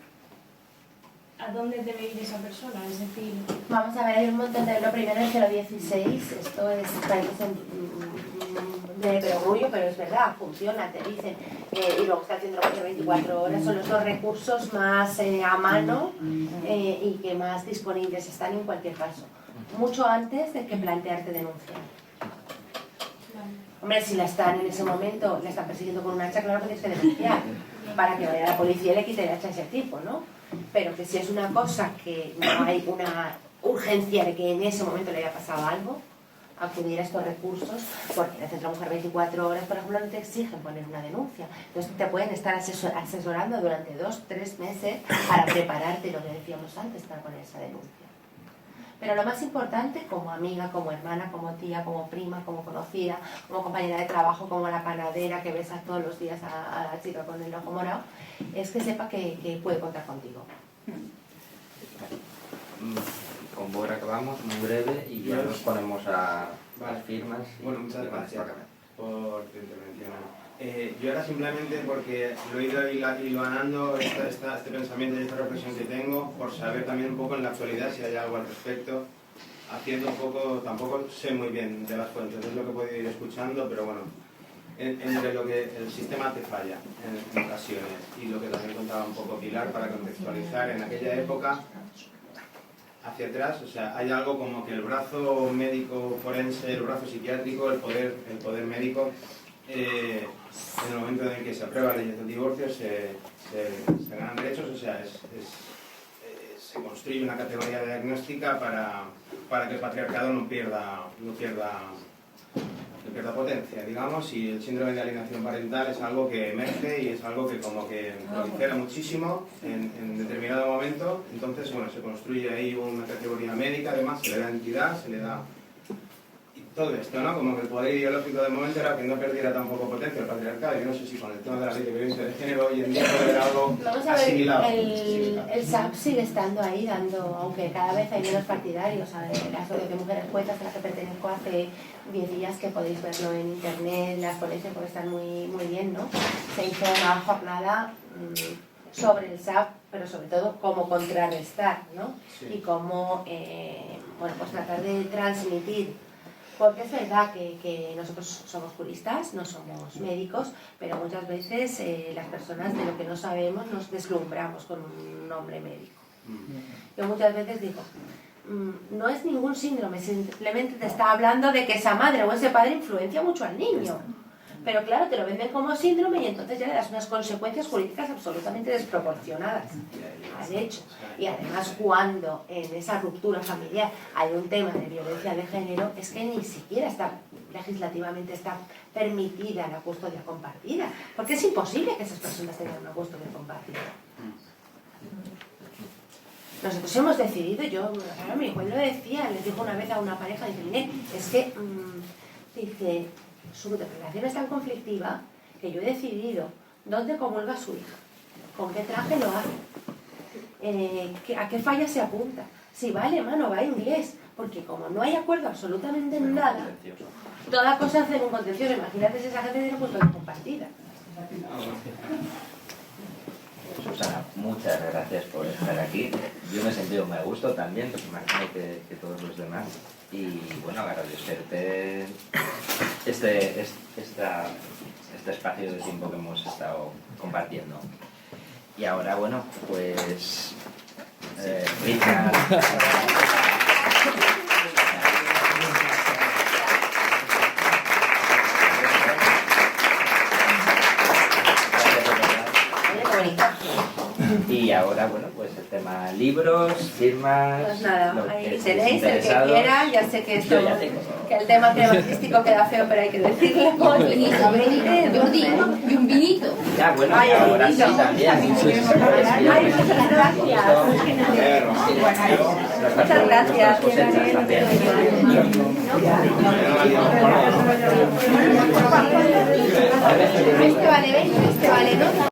¿a dónde debe ir esa persona? Es decir... Vamos a ver, hay un montón de... Lo primero es 016, esto es de perogrullo, pero es verdad, funciona, te dicen. Y luego está el Centro de 24 horas, son los 2 recursos más a mano y que más disponibles están en cualquier caso. Mucho antes de que plantearte denunciar. Hombre, si la están en ese momento, la están persiguiendo con un hacha, claro que tienes que denunciar para que vaya la policía y le quite el hacha a ese tipo, ¿no? Pero que si es una cosa que no hay una urgencia de que en ese momento le haya pasado algo, acudir a estos recursos, porque en el Centro Mujer 24 horas, por ejemplo, no te exigen poner una denuncia. Entonces te pueden estar asesorando durante 2 o 3 meses para prepararte, lo que decíamos antes, para poner esa denuncia. Pero lo más importante, como amiga, como hermana, como tía, como prima, como conocida, como compañera de trabajo, como la panadera que besas todos los días a la chica con el ojo morado, es que sepa que puede contar contigo. con Bora acabamos, muy breve, y ya nos ponemos a las firmas. Bueno, muchas gracias por tu intervención. Yo era simplemente porque lo he ido hilvanando este pensamiento y esta reflexión que tengo, por saber también un poco en la actualidad si hay algo al respecto, haciendo un poco, tampoco sé muy bien de las fuentes, es lo que he podido ir escuchando, pero bueno, entre lo que el sistema te falla en ocasiones y lo que también contaba un poco Pilar para contextualizar en aquella época hacia atrás, o sea, hay algo como que el brazo médico forense, el brazo psiquiátrico, el poder médico, en el momento en el que se aprueba la ley del divorcio se ganan derechos, o sea, se construye una categoría diagnóstica para que el patriarcado no pierda potencia, digamos, y el síndrome de alienación parental es algo que emerge y es algo que como que prolifera muchísimo en determinado momento. Entonces, bueno, se construye ahí una categoría médica, además se le da entidad, se le da... Y todo esto, ¿no? Como que el poder ideológico del momento era que no perdiera tampoco potencia el patriarcado. Yo no sé si con el tema de la ley de violencia de género hoy en día puede haber algo asimilado. El SAP sigue estando ahí, dando, aunque cada vez hay menos partidarios. La Asociación de Mujeres Juezas, a la que pertenezco hace 10 días, que podéis verlo en internet, las ponencias porque están muy bien, ¿no? Se hizo una jornada sobre el SAP, pero sobre todo cómo contrarrestar, ¿no? Sí. Y cómo, bueno, pues tratar de transmitir. Porque es verdad que nosotros somos juristas, no somos médicos, pero muchas veces las personas de lo que no sabemos nos deslumbramos con un nombre médico. Yo muchas veces digo, no es ningún síndrome, simplemente te está hablando de que esa madre o ese padre influencia mucho al niño. Pero claro, te lo venden como síndrome y entonces ya le das unas consecuencias jurídicas absolutamente desproporcionadas al hecho. Y además, cuando en esa ruptura familiar hay un tema de violencia de género, es que ni siquiera legislativamente está permitida la custodia compartida, porque es imposible que esas personas tengan una custodia compartida. Nosotros hemos decidido, mi hijo lo decía, le dijo una vez a una pareja, dice, es que, dice, su relación es tan conflictiva que yo he decidido dónde comulga su hija, con qué traje lo hace, a qué falla se apunta, si va alemán o va inglés, porque como no hay acuerdo absolutamente en nada, toda cosa hace un contencioso. Imagínate si esa gente tiene custodia compartida. Susana, muchas gracias por estar aquí. Yo me he sentido muy a gusto también, pues imagino que todos los demás. Y bueno, agradecerte este espacio de tiempo que hemos estado compartiendo. Y ahora, bueno, pues... Richard... Y ahora, bueno, pues el tema libros, firmas... Pues nada, ahí tenéis el que quiera, ya sé que esto, que el tema artístico queda feo, pero hay que decirlo. Un vinito, Jordi, y un vinito. Ya, bueno, ay, ahora sí también. Ay, muchas gracias. Muchas gracias. Este vale 20, este vale 2.